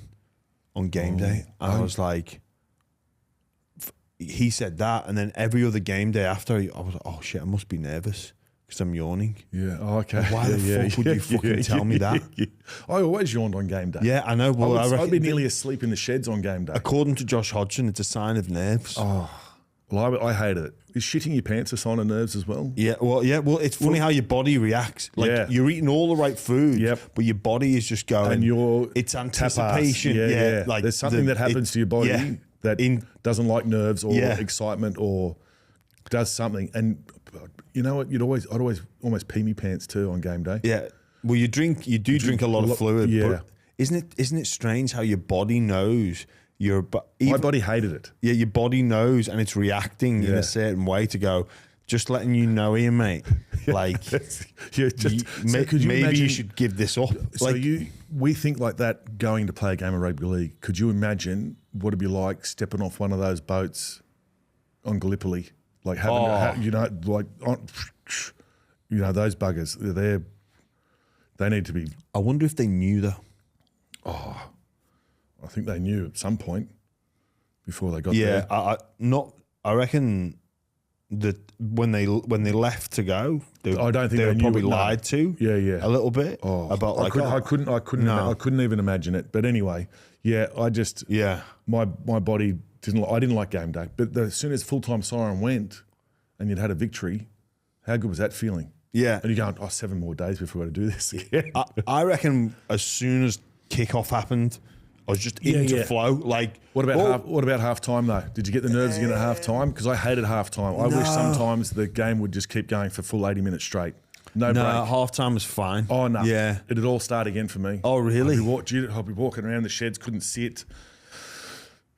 on game day. And I was like, he said that. And then every other game day after, I was like, oh shit, I must be nervous because I'm yawning. Yeah. Oh, okay. Like, why the fuck would you fucking tell me that? I always yawned on game day. Yeah, I know. Well, I'd be nearly asleep in the sheds on game day. According to Josh Hodgson, it's a sign of nerves. Oh, well, I hated it. Is shitting your pants a sign of nerves as well? Yeah, well, it's funny how your body reacts. Like you're eating all the right food, but your body is just going. And it's anticipation. Yeah. Like there's something that happens to your body that doesn't like nerves or excitement or does something. And you know what? I'd always almost pee me pants too on game day. Yeah. Well, you drink a lot of fluid. Yeah. But isn't it strange how your body knows? My body hated it. Yeah, your body knows and it's reacting in a certain way to go, just letting you know here, mate. Like, maybe you should give this up. So we think like that going to play a game of rugby league. Could you imagine what it'd be like stepping off one of those boats on Gallipoli? Like having, those buggers, they need to be. I wonder if they knew that. Oh, I think they knew at some point before they got there. Yeah, I reckon that when they left to go, I don't think they were knew probably lied to. Yeah, a little bit about like. I couldn't even imagine it. But anyway, my body didn't. I didn't like game day. But as soon as full-time siren went, and you'd had a victory, how good was that feeling? Yeah, and you're going, 7 more days before we got to do this again. I reckon as soon as kickoff happened, I was just into flow. Like, what about half time though? Did you get the nerves again at half time? Because I hated half time. I wish sometimes the game would just keep going for full 80 minutes straight. No break. Half time was fine. Oh no, yeah, it'd all start again for me. Oh really? I'd be walking around the sheds, couldn't sit,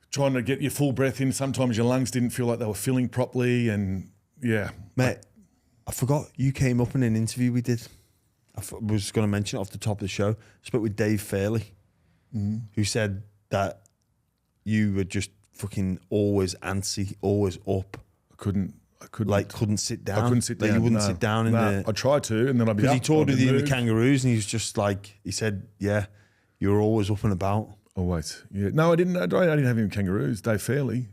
trying to get your full breath in. Sometimes your lungs didn't feel like they were filling properly, and mate, I forgot you came up in an interview we did. I was going to mention it off the top of the show. I spoke with Dave Fairley. Who said that you were just fucking always antsy, always up. I couldn't sit down. I couldn't sit down. Like you wouldn't sit down in the. I tried to, and then I'd be up. He toured with you in the Kangaroos, and he was just like, he said, you were always up and about. Always, yeah. No, I didn't have him in Kangaroos. Dave Fairley.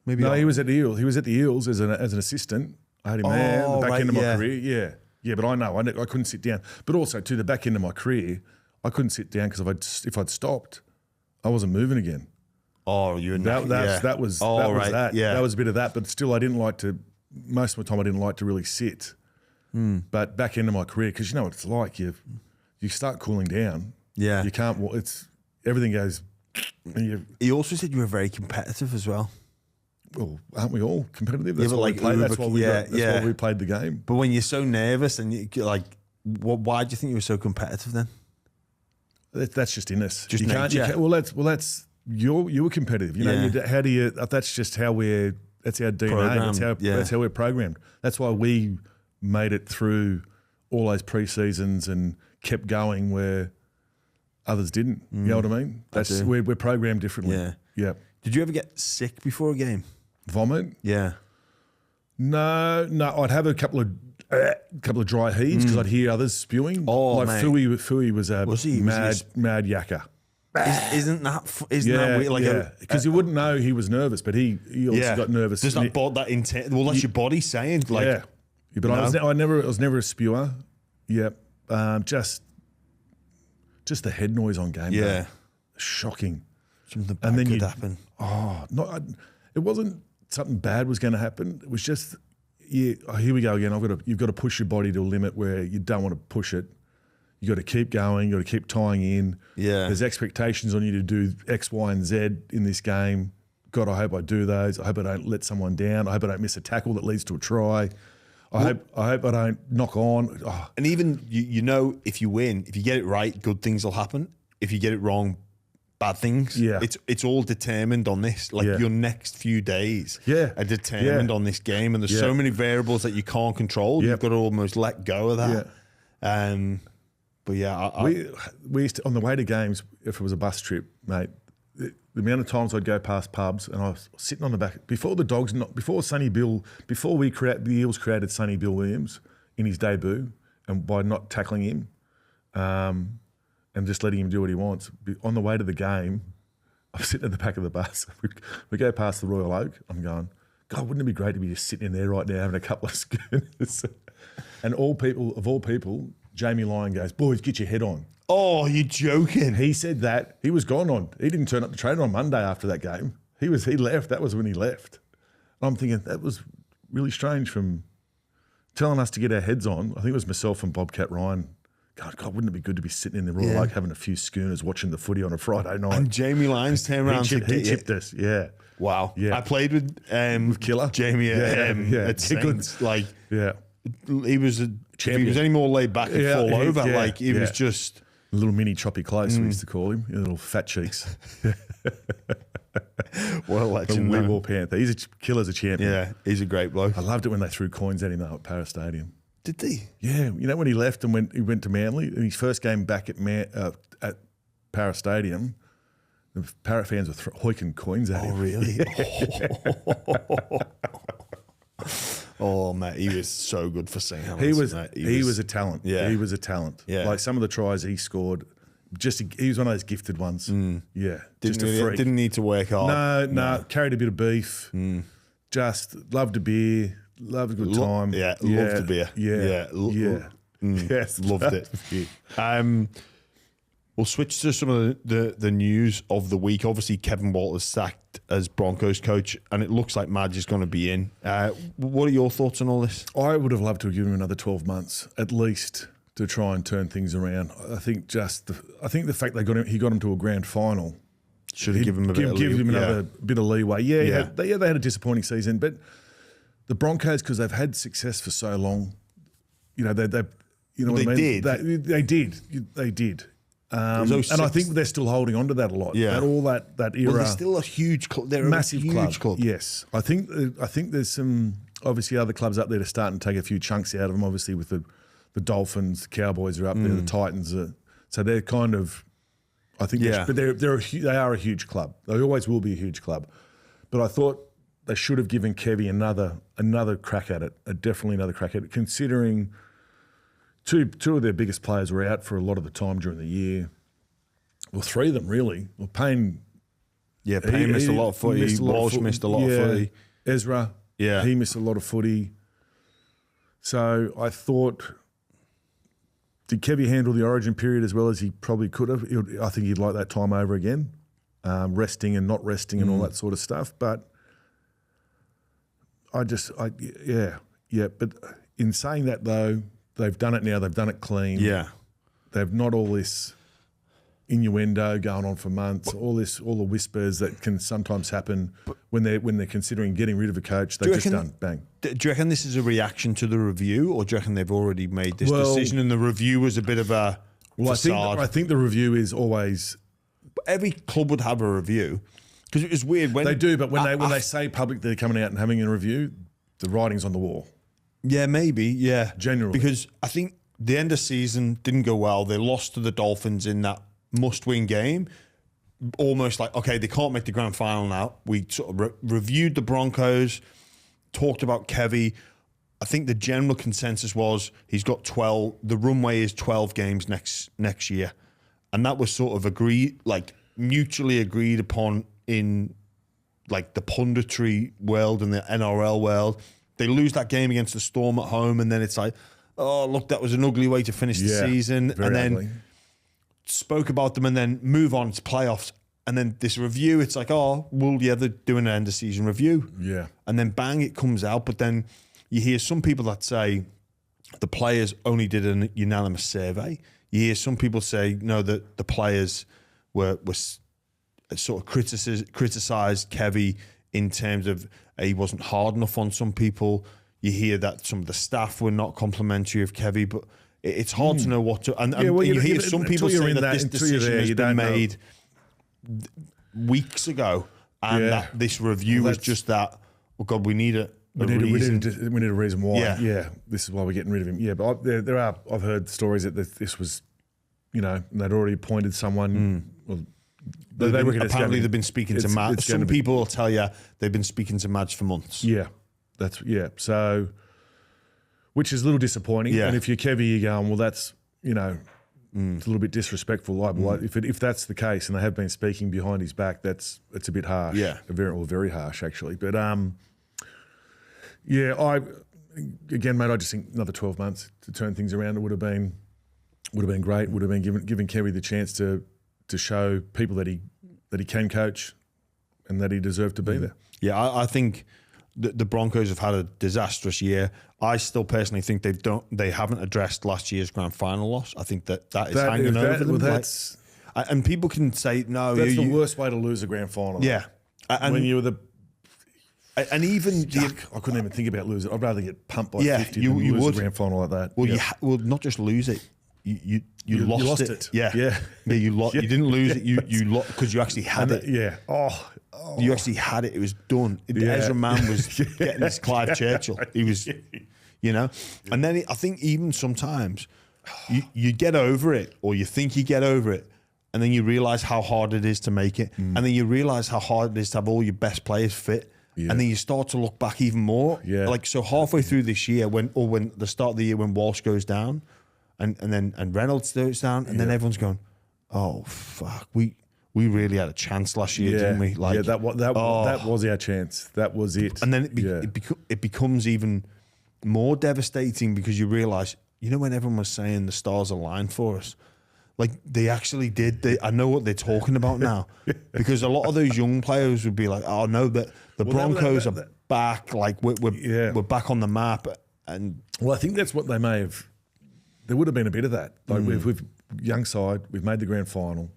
Maybe no, he was at the Eels. He was at the Eels as an assistant. I had him there at the back end of my career. Yeah, but I couldn't sit down. But also to the back end of my career, I couldn't sit down because if I'd stopped, I wasn't moving again. Oh, you that was that. Yeah, that was a bit of that. But still, I didn't like to. Most of the time, I didn't like to really sit. But back end of my career, because you know what it's like. You start cooling down. Yeah, you can't. It's everything goes. He also said you were very competitive as well. Well, aren't we all competitive? That's why we play. That's why we played the game. But when you're so nervous and you like, why do you think you were so competitive then? That's just in us. Just you can't. Well, that's you were competitive. You know, how do you? That's just how we're. That's our DNA. That's how we're programmed. That's why we made it through all those pre-seasons and kept going where others didn't. You know what I mean? That's we're programmed differently. Yeah. Did you ever get sick before a game? Vomit? Yeah. No. I'd have a couple of dry heaves because I'd hear others spewing. Oh, like mate. Fui was a mad yakka. Isn't that weird? Like because you wouldn't know he was nervous, but he also got nervous. Does that body that intent? Well, that's your body saying like. But I was never a spewer. Yeah. Just the head noise on game day. Shocking. Something bad could happen. It wasn't something bad was going to happen. It was just, here we go again. You've got to push your body to a limit where you don't want to push it. You got to keep going. You got to keep tying in. Yeah. There's expectations on you to do X, Y, and Z in this game. God, I hope I do those. I hope I don't let someone down. I hope I don't miss a tackle that leads to a try. I hope I don't knock on. Oh. And even you know, if you win, if you get it right, good things will happen. If you get it wrong, bad things. Yeah. It's all determined on this. Like your next few days are determined on this game. And there's so many variables that you can't control. You've got to almost let go of that. But we used to, on the way to games, if it was a bus trip, mate, the amount of times I'd go past pubs and I was sitting on the back, before the Eels created Sonny Bill Williams in his debut, and by not tackling him, and just letting him do what he wants. On the way to the game, I'm sitting at the back of the bus. We go past the Royal Oak. I'm going, God, wouldn't it be great to be just sitting in there right now having a couple of schooners? And of all people, Jamie Lyon goes, boys, get your head on. Oh, you're joking. He said that. He was gone on. He didn't turn up to training on Monday after that game. He left. That was when he left. And I'm thinking, that was really strange from telling us to get our heads on. I think it was myself and Bobcat Ryan. God, wouldn't it be good to be sitting in the Royal Oak having a few schooners watching the footy on a Friday night? And Jamie Lyons turned around and he chipped us, Wow. Yeah. I played with Killer. Jamie at Saints. Like, he was a champion. If he was any more laid back and fall over, he was just... A little mini choppy close, we used to call him. Little fat cheeks. What a legend. The War Panther. He's Killer's a champion. Yeah, he's a great bloke. I loved it when they threw coins at him though at Para Stadium. Did they? Yeah. You know when he left and he went to Manly, in his first game back at Para Stadium, the Para fans were hoiking coins at him. Oh, really? Oh, mate, he was so good for St. Helens. He was a talent. Yeah. He was a talent. Yeah. Like some of the tries he scored, he was one of those gifted ones. Yeah. Just a freak. Didn't need to work hard. No. Carried a bit of beef. Just loved a beer. Loved a good time. Loved a beer. Yes, loved it. We'll switch to some of the news of the week. Obviously, Kevin Walters sacked as Broncos coach, and it looks like Madge is going to be in. What are your thoughts on all this? I would have loved to have given him another 12 months, at least, to try and turn things around. I think the fact he got him to a grand final should have given him another bit of leeway. They had a disappointing season, but the Broncos, because they've had success for so long, they did. And I think they're still holding on to that a lot. Yeah, that era. Well, they're still a huge club. They're massive a huge club. Yes, I think there's some obviously other clubs up there to start and take a few chunks out of them. Obviously, with the Dolphins, the Cowboys are up there, the Titans are. So they're kind of, I think, but they are a huge club. They always will be a huge club. But I thought they should have given Kevy another crack at it. Definitely another crack at it, considering. Two of their biggest players were out for a lot of the time during the year. Well, three of them really. Well, Payne Yeah, Payne missed a lot of footy. Walsh missed a lot of footy. Ezra, he missed a lot of footy. So I thought, did Kevy handle the origin period as well as he probably could have? I think he'd like that time over again, resting and not resting and all that sort of stuff. But But in saying that though, they've done it now. They've done it clean. Yeah, they've not all this innuendo going on for months. All the whispers that can sometimes happen when they're considering getting rid of a coach. They've just done bang. Do you reckon this is a reaction to the review, or do you reckon they've already made this decision and the review was a bit of a facade? I think the review is always. Every club would have a review because it was weird when they do, but when they say publicly they're coming out and having a review, the writing's on the wall. Yeah, maybe. Yeah, generally, because I think the end of season didn't go well. They lost to the Dolphins in that must-win game. Almost like, okay, they can't make the grand final now. We sort of reviewed the Broncos, talked about Kevy. I think the general consensus was he's got 12. The runway is 12 games next year, and that was sort of mutually agreed upon in like the punditry world and the NRL world. They lose that game against the Storm at home, and then it's like, oh look, that was an ugly way to finish the season, and then. Ugly. Spoke about them and then move on to playoffs. And then this review, it's like, they're doing an end of season review. Yeah. And then bang, it comes out. But then you hear some people that say the players only did a unanimous survey. You hear some people say, no, that the players were sort of criticised Kevy in terms of he wasn't hard enough on some people. You hear that some of the staff were not complimentary of Kevy, but it's hard to know what to... And you hear some people say that this decision has been made weeks ago, and that this review was just that, oh God, we need a reason. We need a reason why. Yeah. This is why we're getting rid of him. Yeah, but I've heard stories that this was, they'd already appointed someone. Well, apparently they've been speaking to Madge. Some people will tell you they've been speaking to Madge for months. Yeah, so... Which is a little disappointing. Yeah. And if you're Kevy, you're going, well, that's, it's a little bit disrespectful. If that's the case, and they have been speaking behind his back, it's a bit harsh. Yeah. Very harsh, actually. But, mate, I just think another 12 months to turn things around, it would have been great. Would have been giving Kevy the chance to show people that he can coach and that he deserved to be there. Yeah, I think... The Broncos have had a disastrous year. I still personally think they haven't addressed last year's grand final loss. I think that is hanging over them. And people can say no. That's the worst way to lose a grand final. Yeah, and when you were and even I couldn't even think about losing. I'd rather get pumped by 50 than lose a grand final like that. Well, not just lose it. You lost it. Yeah. You didn't lose it. You lost because you actually had it. Yeah. You actually had it. It was done. Ezra Mann was getting his Clive Churchill. He was, And then I think even sometimes you get over it, or you think you get over it, and then you realise how hard it is to make it, and then you realise how hard it is to have all your best players fit. Yeah. And then you start to look back even more. Yeah. Like, so halfway through this year, when the start of the year when Walsh goes down, and Reynolds goes down, and then everyone's going, oh fuck, we really had a chance last year, didn't we? Like, that was our chance. That was it. And then it becomes even more devastating because you realise, when everyone was saying the stars aligned for us, like they actually did. I know what they're talking about now, because a lot of those young players would be like, oh no, the Broncos are back. Like we're back on the map. And I think that's what they may have. There would have been a bit of that. Like we've young side, we've made the grand final.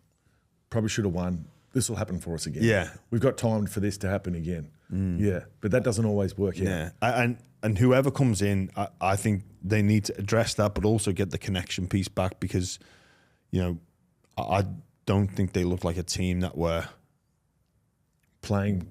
Probably should have won. This will happen for us again. Yeah. We've got time for this to happen again. Yeah. But that doesn't always work out. Yeah. And whoever comes in, I think they need to address that, but also get the connection piece back, because, I don't think they look like a team that were playing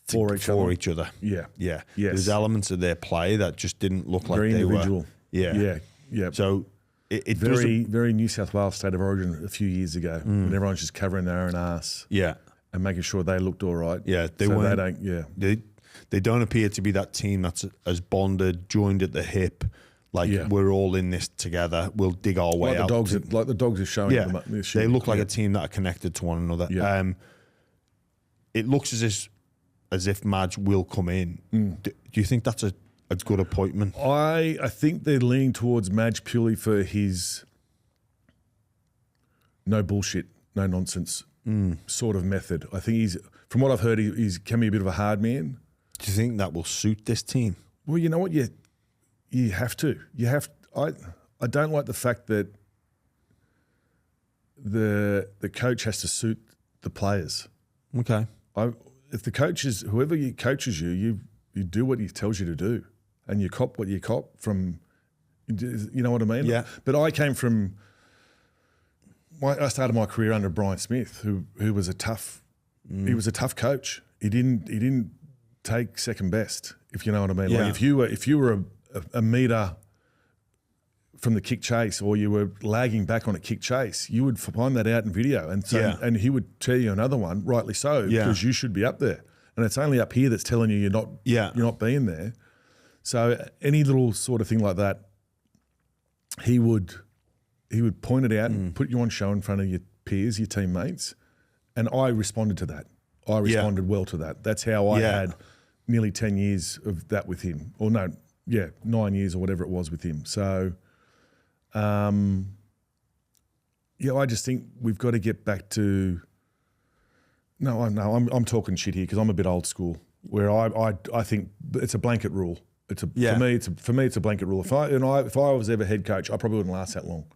for each other. Yeah. Yeah. Yes. There's elements of their play that just didn't look like very they individual. Were. Yeah. Yeah. Yeah. So it very New South Wales state of origin a few years ago, when everyone's just covering their own ass. Yeah. And making sure they looked all right. Yeah. They don't appear to be that team that's as bonded, joined at the hip. Like, we're all in this together. We'll dig our way out. Like the dogs are showing. Yeah. They look like a team that are connected to one another. Yeah. it looks as if Madge will come in. Do you think that's a good appointment? I think they're leaning towards Madge purely for his no bullshit, no nonsense sort of method. I think from what I've heard, he's can be a bit of a hard man. Do you think that will suit this team? Well, you know what? You have to. I don't like the fact that the coach has to suit the players. Okay. If the whoever coaches you do what he tells you to do, and you cop what you cop from. You know what I mean? Yeah. But I came from. I started my career under Brian Smith, who was a tough. He was a tough coach. He didn't take second best, if you know what I mean. Yeah. Like if you were a meter from the kick chase, or you were lagging back on a kick chase, you would find that out in video, and he would tell you another one, rightly so, because you should be up there, and it's only up here that's telling you you're not being there. So any little sort of thing like that, he would point it out and put you on show in front of your peers, your teammates, and I responded to that. I responded well to that. That's how I had nearly 10 years of that with him, or 9 years or whatever it was with him. So. I just think we've got to get back to. I'm talking shit here because I'm a bit old school. Where I think it's a blanket rule. For me it's a blanket rule. If I was ever head coach, I probably wouldn't last that long,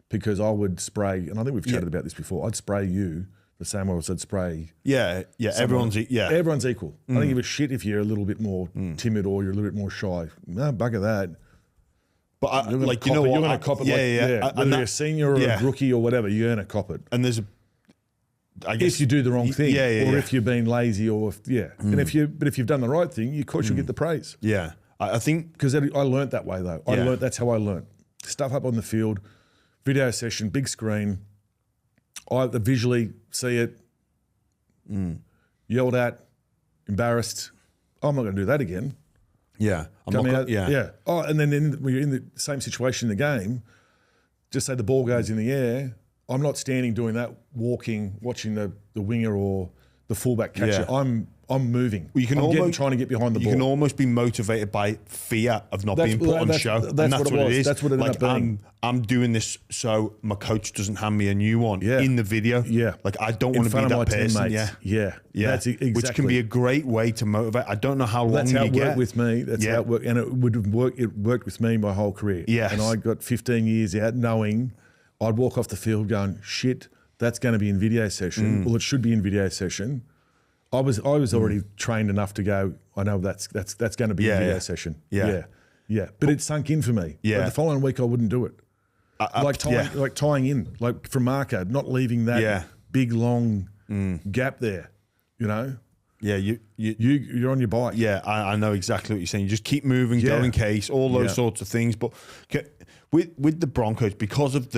because I would spray. And I think we've chatted about this before. I'd spray you the same way I'd spray. Everyone's equal. I don't give a shit if you're a little bit more timid or you're a little bit more shy. No, bugger that. But you're going to cop it. Whether you're a senior or a rookie or whatever, you're going to cop it. And there's if you do the wrong thing, or if you're being lazy, or and if you've done the right thing, of course you'll get the praise. Yeah, I think because I learnt that way though. That's how I learnt. Stuff up on the field, video session, big screen. I visually see it, yelled at, embarrassed. I'm not going to do that again. Yeah. Oh, and then when you're in the same situation in the game, just say the ball goes in the air, I'm not standing doing that, walking, watching the winger or the fullback catch it. I'm moving. Well, trying to get behind the ball. You can almost be motivated by fear of not being put on show. That's what it is. That's what it ended up being. I'm doing this so my coach doesn't hand me a new one in the video. Yeah. Like I don't want to be that person. Yeah. That's exactly. Which can be a great way to motivate. I don't know how long you get. That's how it worked with me. That's how it worked. And it worked with me my whole career. Yes. And I got 15 years out knowing I'd walk off the field going, shit, that's going to be in video session. Well, it should be in video session. I was already trained enough to go, I know that's going to be in video session. Yeah. But it sunk in for me. Yeah. Like the following week I wouldn't do it. Tying in, like from marker, not leaving that big long gap there, you know? Yeah, you're on your bike. Yeah, I know exactly what you're saying. You just keep moving, go in case, all those sorts of things. But with the Broncos, because of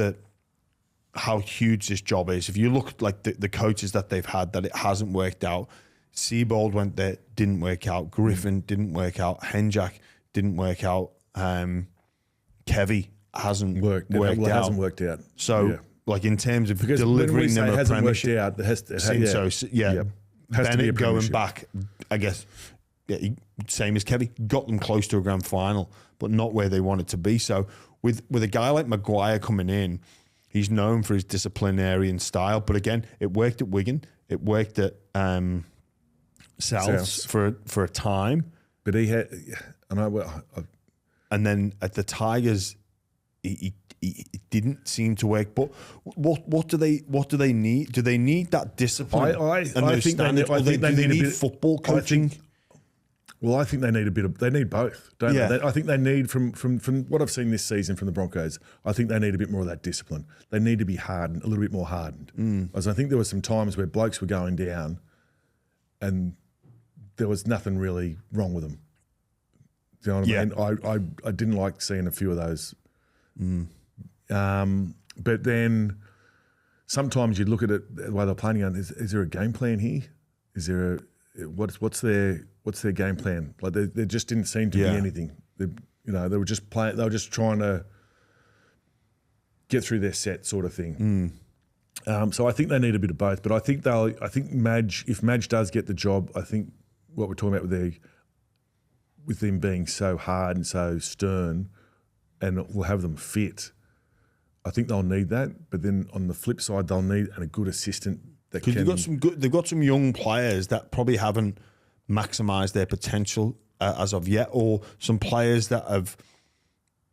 how huge this job is, if you look like the coaches that they've had, that it hasn't worked out. Seabold went there, didn't work out. Griffin didn't work out. Henjack didn't work out. Kevy hasn't worked out. Hasn't worked out. So, like in terms of delivering them a premiership, has to Bennett going back, I guess, same as Kevy, got them close to a grand final, but not where they wanted to be. So, with a guy like Maguire coming in, he's known for his disciplinarian style, but again, it worked at Wigan, it worked at Souths for a time, but he had, and then at the Tigers, it didn't seem to work. But what do they need? Do they need that discipline? I think they need football coaching. I think they need they need both, don't they? I think they need, from what I've seen this season from the Broncos, I think they need a bit more of that discipline. They need to be hardened, a little bit more hardened. As I think there were some times where blokes were going down and there was nothing really wrong with them. Do you know what I mean? I didn't like seeing a few of those. But then sometimes you look at it the way they're playing, and is there a game plan here? Is there what's their game plan? Like there just didn't seem to be anything. They were just playing. They were just trying to get through their set, sort of thing. So I think they need a bit of both. But I think Madge, if Madge does get the job, I think what we're talking about with them being so hard and so stern, and it will have them fit. I think they'll need that. But then on the flip side, they'll need a good assistant that can. They've got some young players that probably haven't maximised their potential as of yet, or some players that have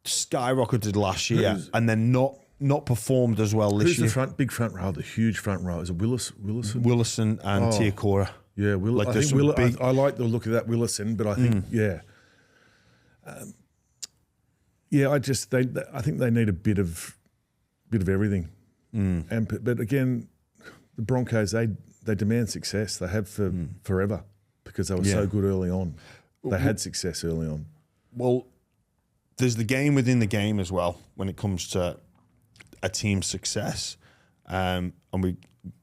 skyrocketed last year and then not performed as well this year. Who's the big front row, the huge front row? Is it Willison? Willison and Takeover. Yeah, I like the look of that Willison, but I think I think they need a bit of everything. But again, the Broncos they demand success. They have for forever because they were so good early on. They had success early on. Well, there's the game within the game as well when it comes to a team's success. And we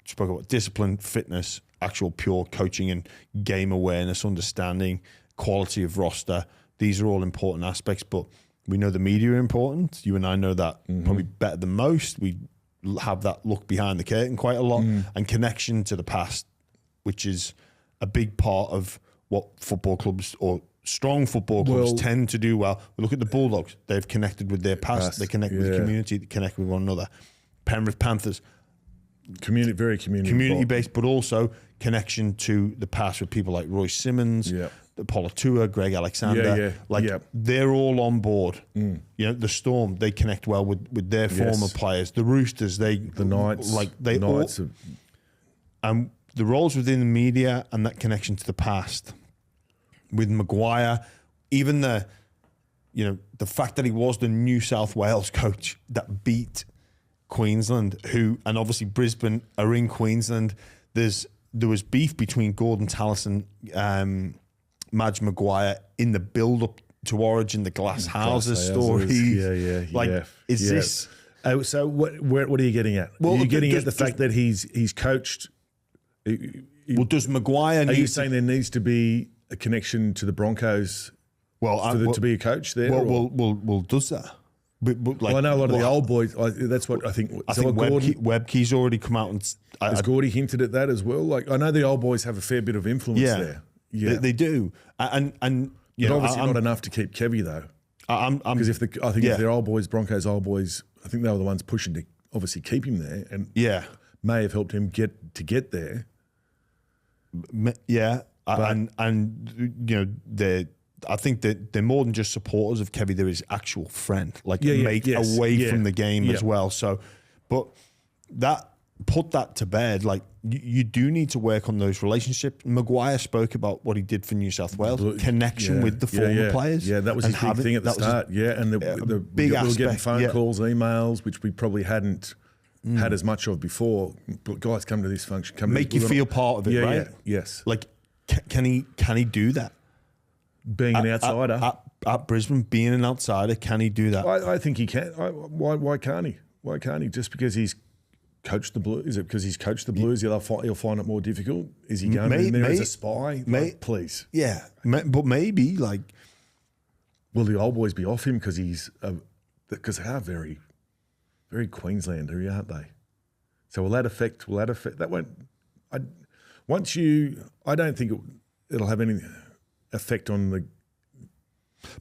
spoke about discipline, fitness, actual pure coaching and game awareness, understanding, quality of roster. These are all important aspects, but we know the media are important. You and I know that probably better than most. We have that look behind the curtain quite a lot and connection to the past, which is a big part of what football clubs or strong football clubs tend to do well. We look at the Bulldogs. They've connected with their past. They connect with the community. They connect with one another. Penrith Panthers. Very community-based, but also connection to the past with people like Royce Simmons, Paulo Tua, Greg Alexander. They're all on board. You know, the Storm, they connect well with their former players. The Roosters, the Knights, and the roles within the media and that connection to the past. With Maguire, even the fact that he was the New South Wales coach that beat Queensland, and obviously Brisbane are in Queensland. There was beef between Gordon Tallis and Madge Maguire in the build-up to Origin, the glass houses story. Is this? So what are you getting at? Well, are you getting at the fact that he's coached? Does Maguire? Are you saying there needs to be a connection to the Broncos? To be a coach there. Does that? But I know a lot of the old boys. That's what I think. I think Webke's already come out and has Gordy hinted at that as well. Like I know the old boys have a fair bit of influence there. Yeah, they do, and but obviously not enough to keep Kevy though. Because if they're old boys, Broncos old boys, I think they were the ones pushing to obviously keep him there, and may have helped him get there. I think that they're more than just supporters of Kevy. They're his actual friend, away from the game as well. So, but put that to bed. Like you do need to work on those relationships. Maguire spoke about what he did for New South Wales, connection with the former players. Yeah, that was his big thing at the start. And the big aspect. We were getting phone calls, emails, which we probably hadn't had as much of before. But guys, come to this function. Make you feel part of it, right? Yes. Like, can he do that? Being an outsider at Brisbane, being an outsider, can he do that? I think he can. Why can't he? Why can't he? Just because he's coached the Blues? Is it because he's coached the Blues? He'll find it more difficult. Is he going in there as a spy? Please. Yeah, but maybe like. Will the old boys be off him because they are very, very Queenslander, aren't they? So will that affect? That won't. I don't think it'll have any effect on the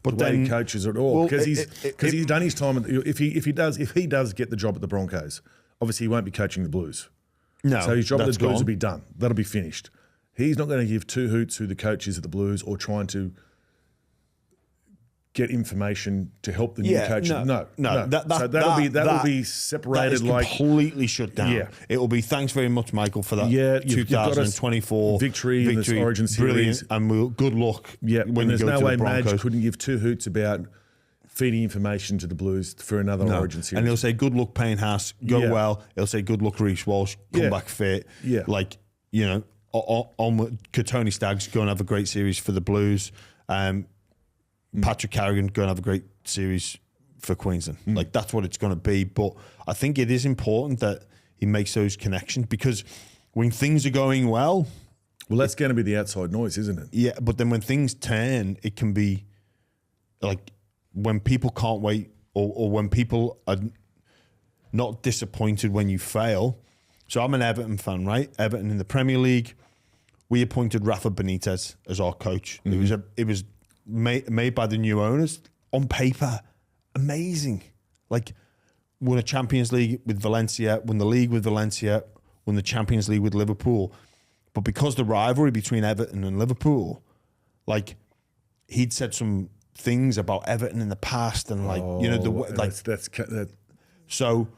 way he coaches at all, because he's done his time. If he does get the job at the Broncos, obviously he won't be coaching the Blues. No, so his job at the Blues will be done. That'll be finished. He's not going to give two hoots who the coach is at the Blues or trying to get information to help the new coach. No. That'll be separated. That is completely shut down. Yeah. It will be. Thanks very much, Michael, for that. 2024 victory in this Origin series, and good luck. Yeah, when there's you go no to way the Broncos. Madge couldn't give two hoots about feeding information to the Blues for another Origin series. And he'll say, "Good luck, Payne Haas. Go well." He'll say, "Good luck, Reece Walsh. Come back fit." Yeah, on Tony Staggs, go and have a great series for the Blues. Patrick Carrigan, go and have a great series for Queensland. Like, that's what it's going to be. But I think it is important that he makes those connections, because when things are going well... Well, that's going to be the outside noise, isn't it? Yeah, but then when things turn, it can be like when people can't wait, or when people are not disappointed when you fail, So I'm an Everton fan, right? Everton in the Premier League. We appointed Rafa Benitez as our coach. It was made by the new owners. On paper, amazing. Like, won a Champions League with Valencia, won the league with Valencia, won the Champions League with Liverpool. But because the rivalry between Everton and Liverpool, like, he'd said some things about Everton in the past, and so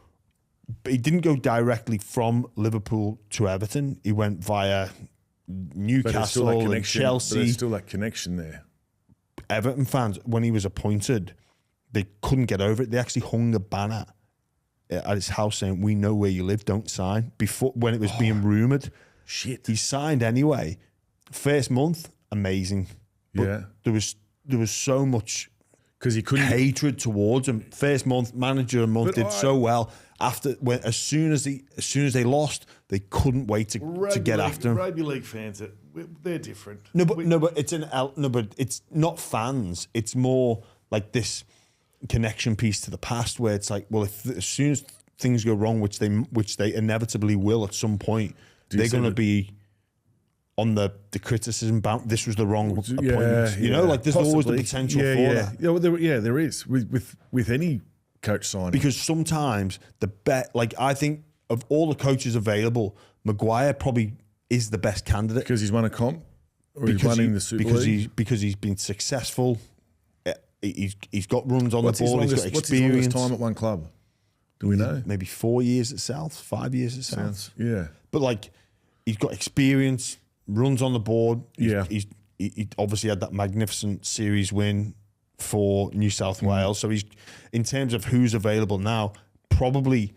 he didn't go directly from Liverpool to Everton. He went via Newcastle and Chelsea. But there's still that connection there. Everton fans, when he was appointed, they couldn't get over it. They actually hung a banner at his house saying, "We know where you live, don't sign." Before, when it was being rumoured. Shit. He signed anyway. First month, amazing. But there was so much because he couldn't hatred towards him. First month, manager a month, did so well. After, as soon as they lost, they couldn't wait to get after him. Rugby league fans, they're different. But it's not fans. It's more like this connection piece to the past, where it's like, well, as soon as things go wrong, which they inevitably will at some point, they're going to be on the criticism bound. This was the wrong appointment. You know, like there's always the potential for that. There is with any coach signing. Because sometimes I think of all the coaches available, Maguire probably is the best candidate because he's won a comp, or he's running the Super League. Because he's been successful. He's got runs on the board. He's got experience. What's his longest time at one club? Do we know? Maybe 4 years at South, 5 years at South. Yeah. But like, he's got experience, runs on the board. He obviously had that magnificent series win for New South Wales. So he's, in terms of who's available now, probably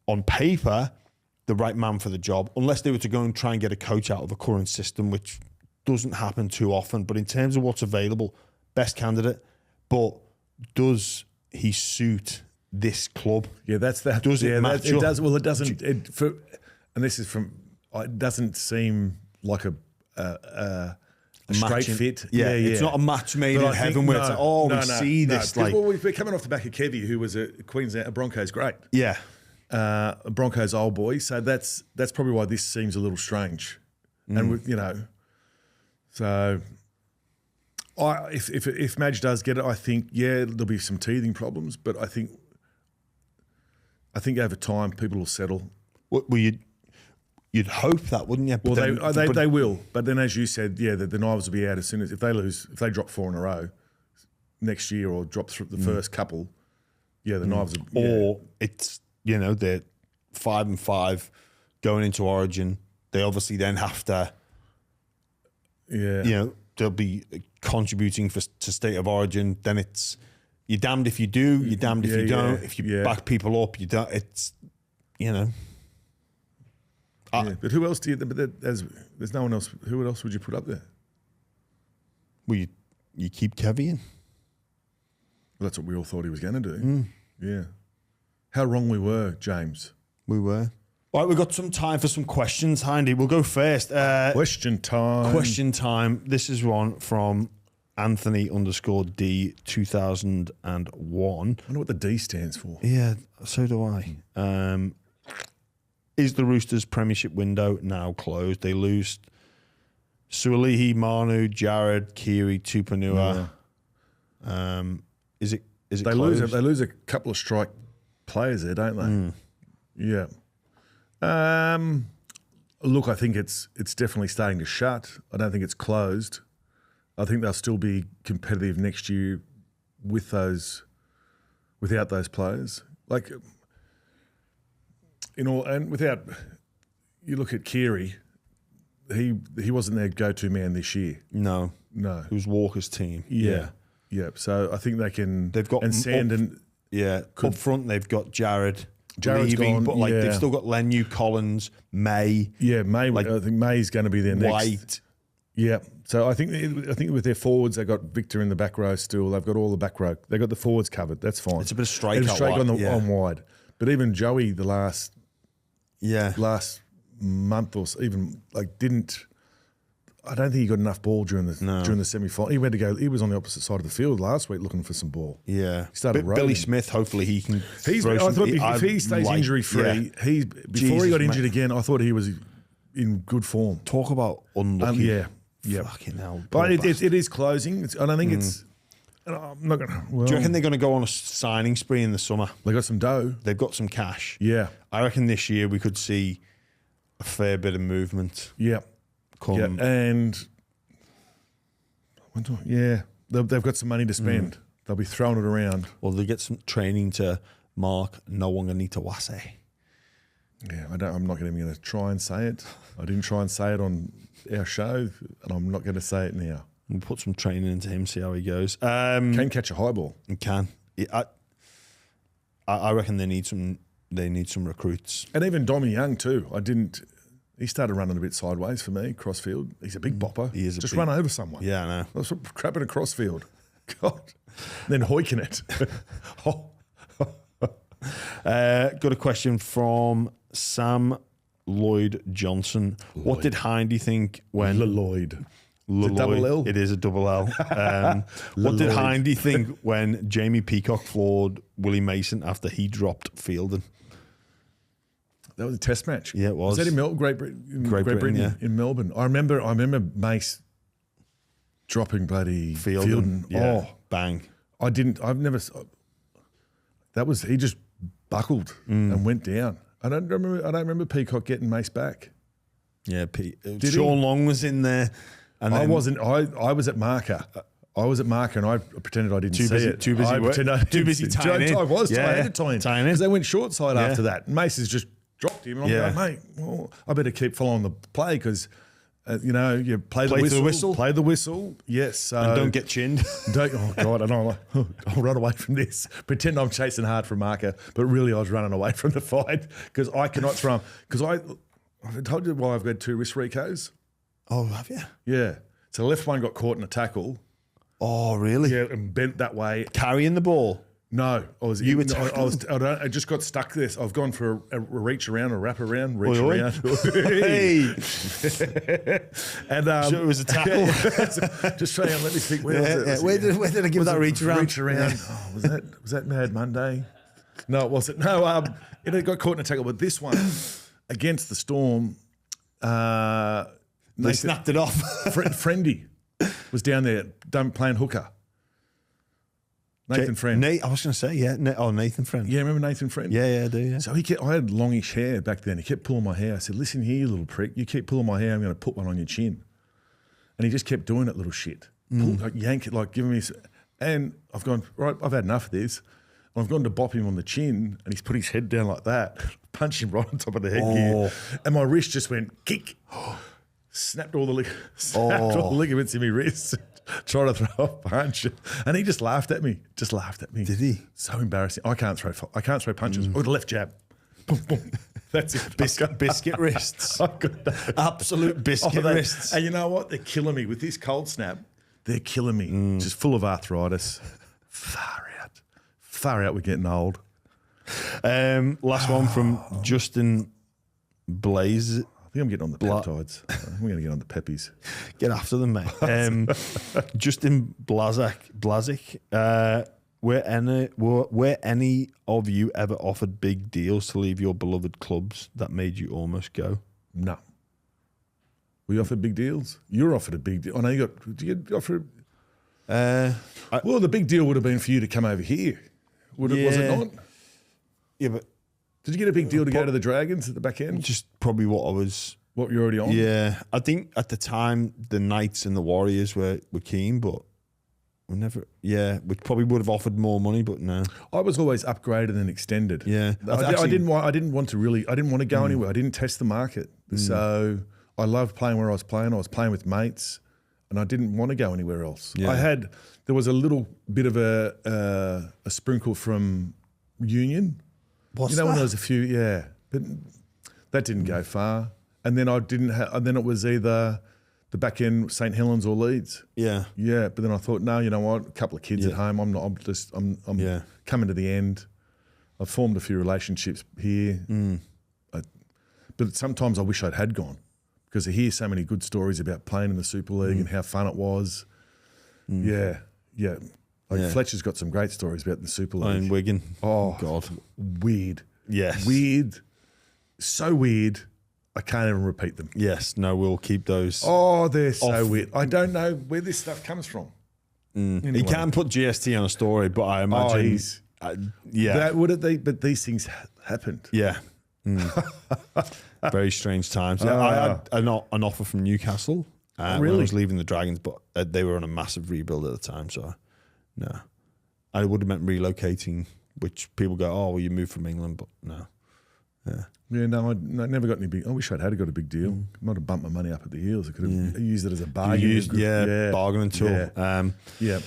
on paper, the right man for the job, unless they were to go and try and get a coach out of a current system, which doesn't happen too often. But in terms of what's available, best candidate. But does he suit this club? Yeah, that's that. Does it match it up? does. Well, it doesn't. And this is from. It doesn't seem like a straight fit. Yeah, it's not a match made in heaven where it's like, we see this. Like, well, we're coming off the back of Kevy, who was a Queensland Broncos great. Yeah, a Broncos old boy. So that's probably why this seems a little strange. And so. If Madge does get it, I think there'll be some teething problems, but I think over time people will settle. Well, you'd hope that, wouldn't you? Well, they will, but then as you said, the knives will be out as soon as if they drop 4 in a row next year or drop through the first couple, the knives. Or it's they're 5-5 going into Origin. They obviously then have to, they'll be contributing to State of Origin. Then it's you're damned if you do, you're damned if you don't. If you back people up, you don't. It's but who else do you? But there's no one else. Who else would you put up there? Well, you keep Kevy in. Well, that's what we all thought he was going to do. Yeah. How wrong we were, James. We were. All right, we've got some time for some questions, Hindy. We'll go first. Question time. Question time. This is one from Anthony_D 2001. I wonder what the D stands for. Yeah, so do I. Is the Roosters Premiership window now closed? They lose Sualihi, Manu, Jared, Kiri, Tupanua. Is it closed? They lose a couple of strike players there, don't they? Yeah. Look, I think it's definitely starting to shut. I don't think it's closed. I think they'll still be competitive next year without those players. Like, and without, you look at Kiri, he wasn't their go-to man this year. No. It was Walker's team. Yeah. So I think they've got Sandon. Up front they've got Jared's leaving, gone, but they've still got Lenu, Collins, May. Yeah, May. I think May's going to be their next. White. Yeah. So I think with their forwards, they've got Victor in the back row still. They've got all the back row. They've got the forwards covered. That's fine. It's a bit of strike on wide. But even Joey, the last month or so, even didn't. I don't think he got enough ball during the semi-final. He had to go. He was on the opposite side of the field last week looking for some ball. Yeah, he started Billy Smith. Hopefully, he can. If he stays injury free, before he got injured again, I thought he was in good form. Talk about unlucky. Yeah. Fucking hell. But it is closing. I don't think it's. I'm not gonna. Well, do you reckon they're going to go on a signing spree in the summer? They got some dough. They've got some cash. Yeah. I reckon this year we could see a fair bit of movement. Yeah. Yeah, and they've got some money to spend. They'll be throwing it around. Well, they get some training to mark no one going to need to wase. Yeah, I'm not even going to try and say it. I didn't try and say it on our show, and I'm not going to say it now. We'll put some training into him, see how he goes. Can catch a high ball. He can. I reckon they need some recruits, and even Dommy Young too. He started running a bit sideways for me, crossfield. He's a big bopper. He is just run over someone. Yeah, I know. I was crapping a crossfield. God. Then hoiking it. Got a question from Sam Lloyd Johnson. What did Hindy think when... Lloyd. It's a double L? It is a double L. What did Hindy think when Jamie Peacock floored Willie Mason after he dropped fielding? That was a test match. Yeah, it was. Was that in Great Britain, yeah. In Melbourne? I remember Mace dropping bloody fielding. Yeah. Oh, bang! He just buckled and went down. I don't remember Peacock getting Mace back. Yeah, Sean Long was in there, and I wasn't. I was at marker. And I pretended I didn't see it. Too busy tying in. I was tying in because they went short side after that. Mace has just dropped him, and I'm going, mate, well, I better keep following the play because, you play the whistle. Play the whistle, yes. And don't get chinned. Oh, God, and I'm like, I'll run away from this. Pretend I'm chasing hard for a marker, but really I was running away from the fight because I cannot throw him. Because I've told you why I've got 2 wrist recos. Oh, have you? Yeah. So the left one got caught in a tackle. Oh, really? Yeah, and bent that way. Carrying the ball? No, I just got stuck there. I've gone for a reach around, a wrap around, around. Hey, and sure it was a tackle. Just trying to let me think. Where did I give that reach around? Reach around. Oh, was that Mad Monday? No, it wasn't. No, it got caught in a tackle, but this one against the Storm, they snapped it off. Friendy was down there playing hooker. Nathan Friend. I was going to say, yeah. Nathan Friend. Yeah, remember Nathan Friend? Yeah, I do, yeah. So I had longish hair back then. He kept pulling my hair. I said, listen here, you little prick. You keep pulling my hair, I'm going to put one on your chin. And he just kept doing it, little shit. Yank it, giving me... And I've gone, right, I've had enough of this. And I've gone to bop him on the chin, and he's put his head down like that, punch him right on top of the headgear. And my wrist just went, kick. Snapped all the ligaments in my wrist. Trying to throw a punch, and he just laughed at me. Did he? So embarrassing. I can't throw punches. Or the left jab. Boom, boom. That's it. Biscuit wrists. Absolute biscuit wrists. And you know what? They're killing me with this cold snap. They're killing me. Just full of arthritis. Far out. We're getting old. Last one from Justin Blaze. I think I'm getting on the peptides. We're going to get on the peppies. Get after them, mate. Justin Blazik. Were any of you ever offered big deals to leave your beloved clubs that made you almost go? No. We offered big deals? You were offered a big deal. I know you got... Did you get offered... well, the big deal would have been for you to come over here. Was it not? Yeah, but... Did you get a big deal to go to the Dragons at the back end? Just probably what you're already on? Yeah. I think at the time, the Knights and the Warriors were keen, but we never... Yeah, we probably would have offered more money, but no. I was always upgraded and extended. Yeah. I didn't want to go anywhere. I didn't test the market. So I loved playing where I was playing. I was playing with mates, and I didn't want to go anywhere else. Yeah. There was a little bit of a sprinkle from Union. What's that? When there was a few, but that didn't go far. And then and then it was either the back end, St Helens or Leeds. Yeah, yeah. But then I thought, no, you know what? A couple of kids at home. I'm coming to the end. I've formed a few relationships here, but sometimes I wish I'd had gone because I hear so many good stories about playing in the Super League and how fun it was. Yeah. Fletcher's got some great stories about the Super League. In Wigan. Oh, God. Weird. Yes. Weird. So weird. I can't even repeat them. Yes. No, we'll keep those. Oh, they're so weird. I don't know where this stuff comes from. Anyway. He can put GST on a story, but I imagine... But these things happened. Yeah. Very strange times. I had an offer from Newcastle when I was leaving the Dragons, but they were on a massive rebuild at the time, so no. I would have meant relocating, which people go, oh, well, you moved from England, but no. Yeah, no, I never got any big. I wish I'd got a big deal. Might have bumped my money up at the heels. I could have used it as a bargain. Bargaining tool. Yeah.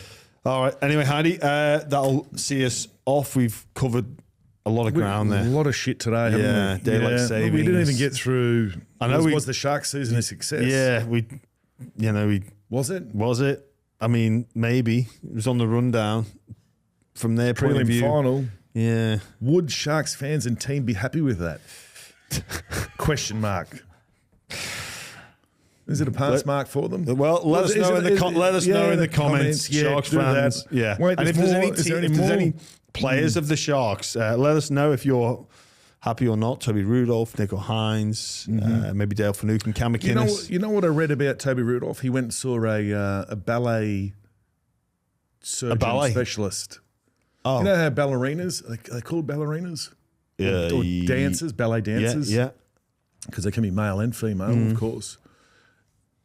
All right. Anyway, Hindy, that'll see us off. We've covered a lot of ground there. A lot of shit today, haven't we? Daylight savings. We didn't even get through. I know was the Sharks season a success? Yeah, Was it? Was it? I mean, maybe. It was on the rundown from their point of view. Final. Yeah. Would Sharks fans and team be happy with that? Question mark. Is it a pass mark for them? Well, let us know in the comments, Sharks fans. Yeah. Wait, and if there's any players of the Sharks, let us know if you're happy or not. Toby Rudolph, Nico Hines, maybe Dale Finucane, Cam McInnes. You know what I read about Toby Rudolph? He went and saw a ballet surgeon specialist. Oh. You know how ballerinas, are they called ballerinas? Yeah. Or dancers, ballet dancers? Yeah. Because they can be male and female, of course.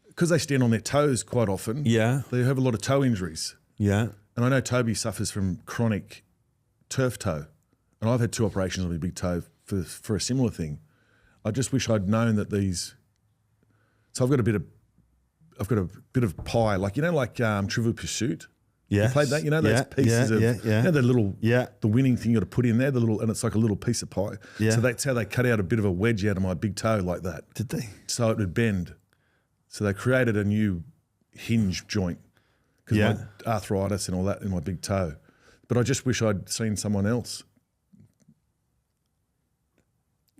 Because they stand on their toes quite often. Yeah. They have a lot of toe injuries. Yeah. And I know Toby suffers from chronic turf toe. And I've had 2 operations on my big toe for a similar thing. I just wish I'd known that these. So I've got a bit of pie, like Trivial Pursuit. Yeah. You played that, those pieces of the little the winning thing you got to put in there, and it's like a little piece of pie. Yeah. So that's how they cut out a bit of a wedge out of my big toe like that. Did they? So it would bend. So they created a new hinge joint because my arthritis and all that in my big toe. But I just wish I'd seen someone else.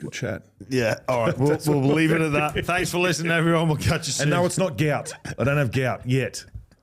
Good chat. Yeah. All right. We'll leave it at that. Thanks for listening, everyone. We'll catch you soon. And no, it's not gout. I don't have gout yet.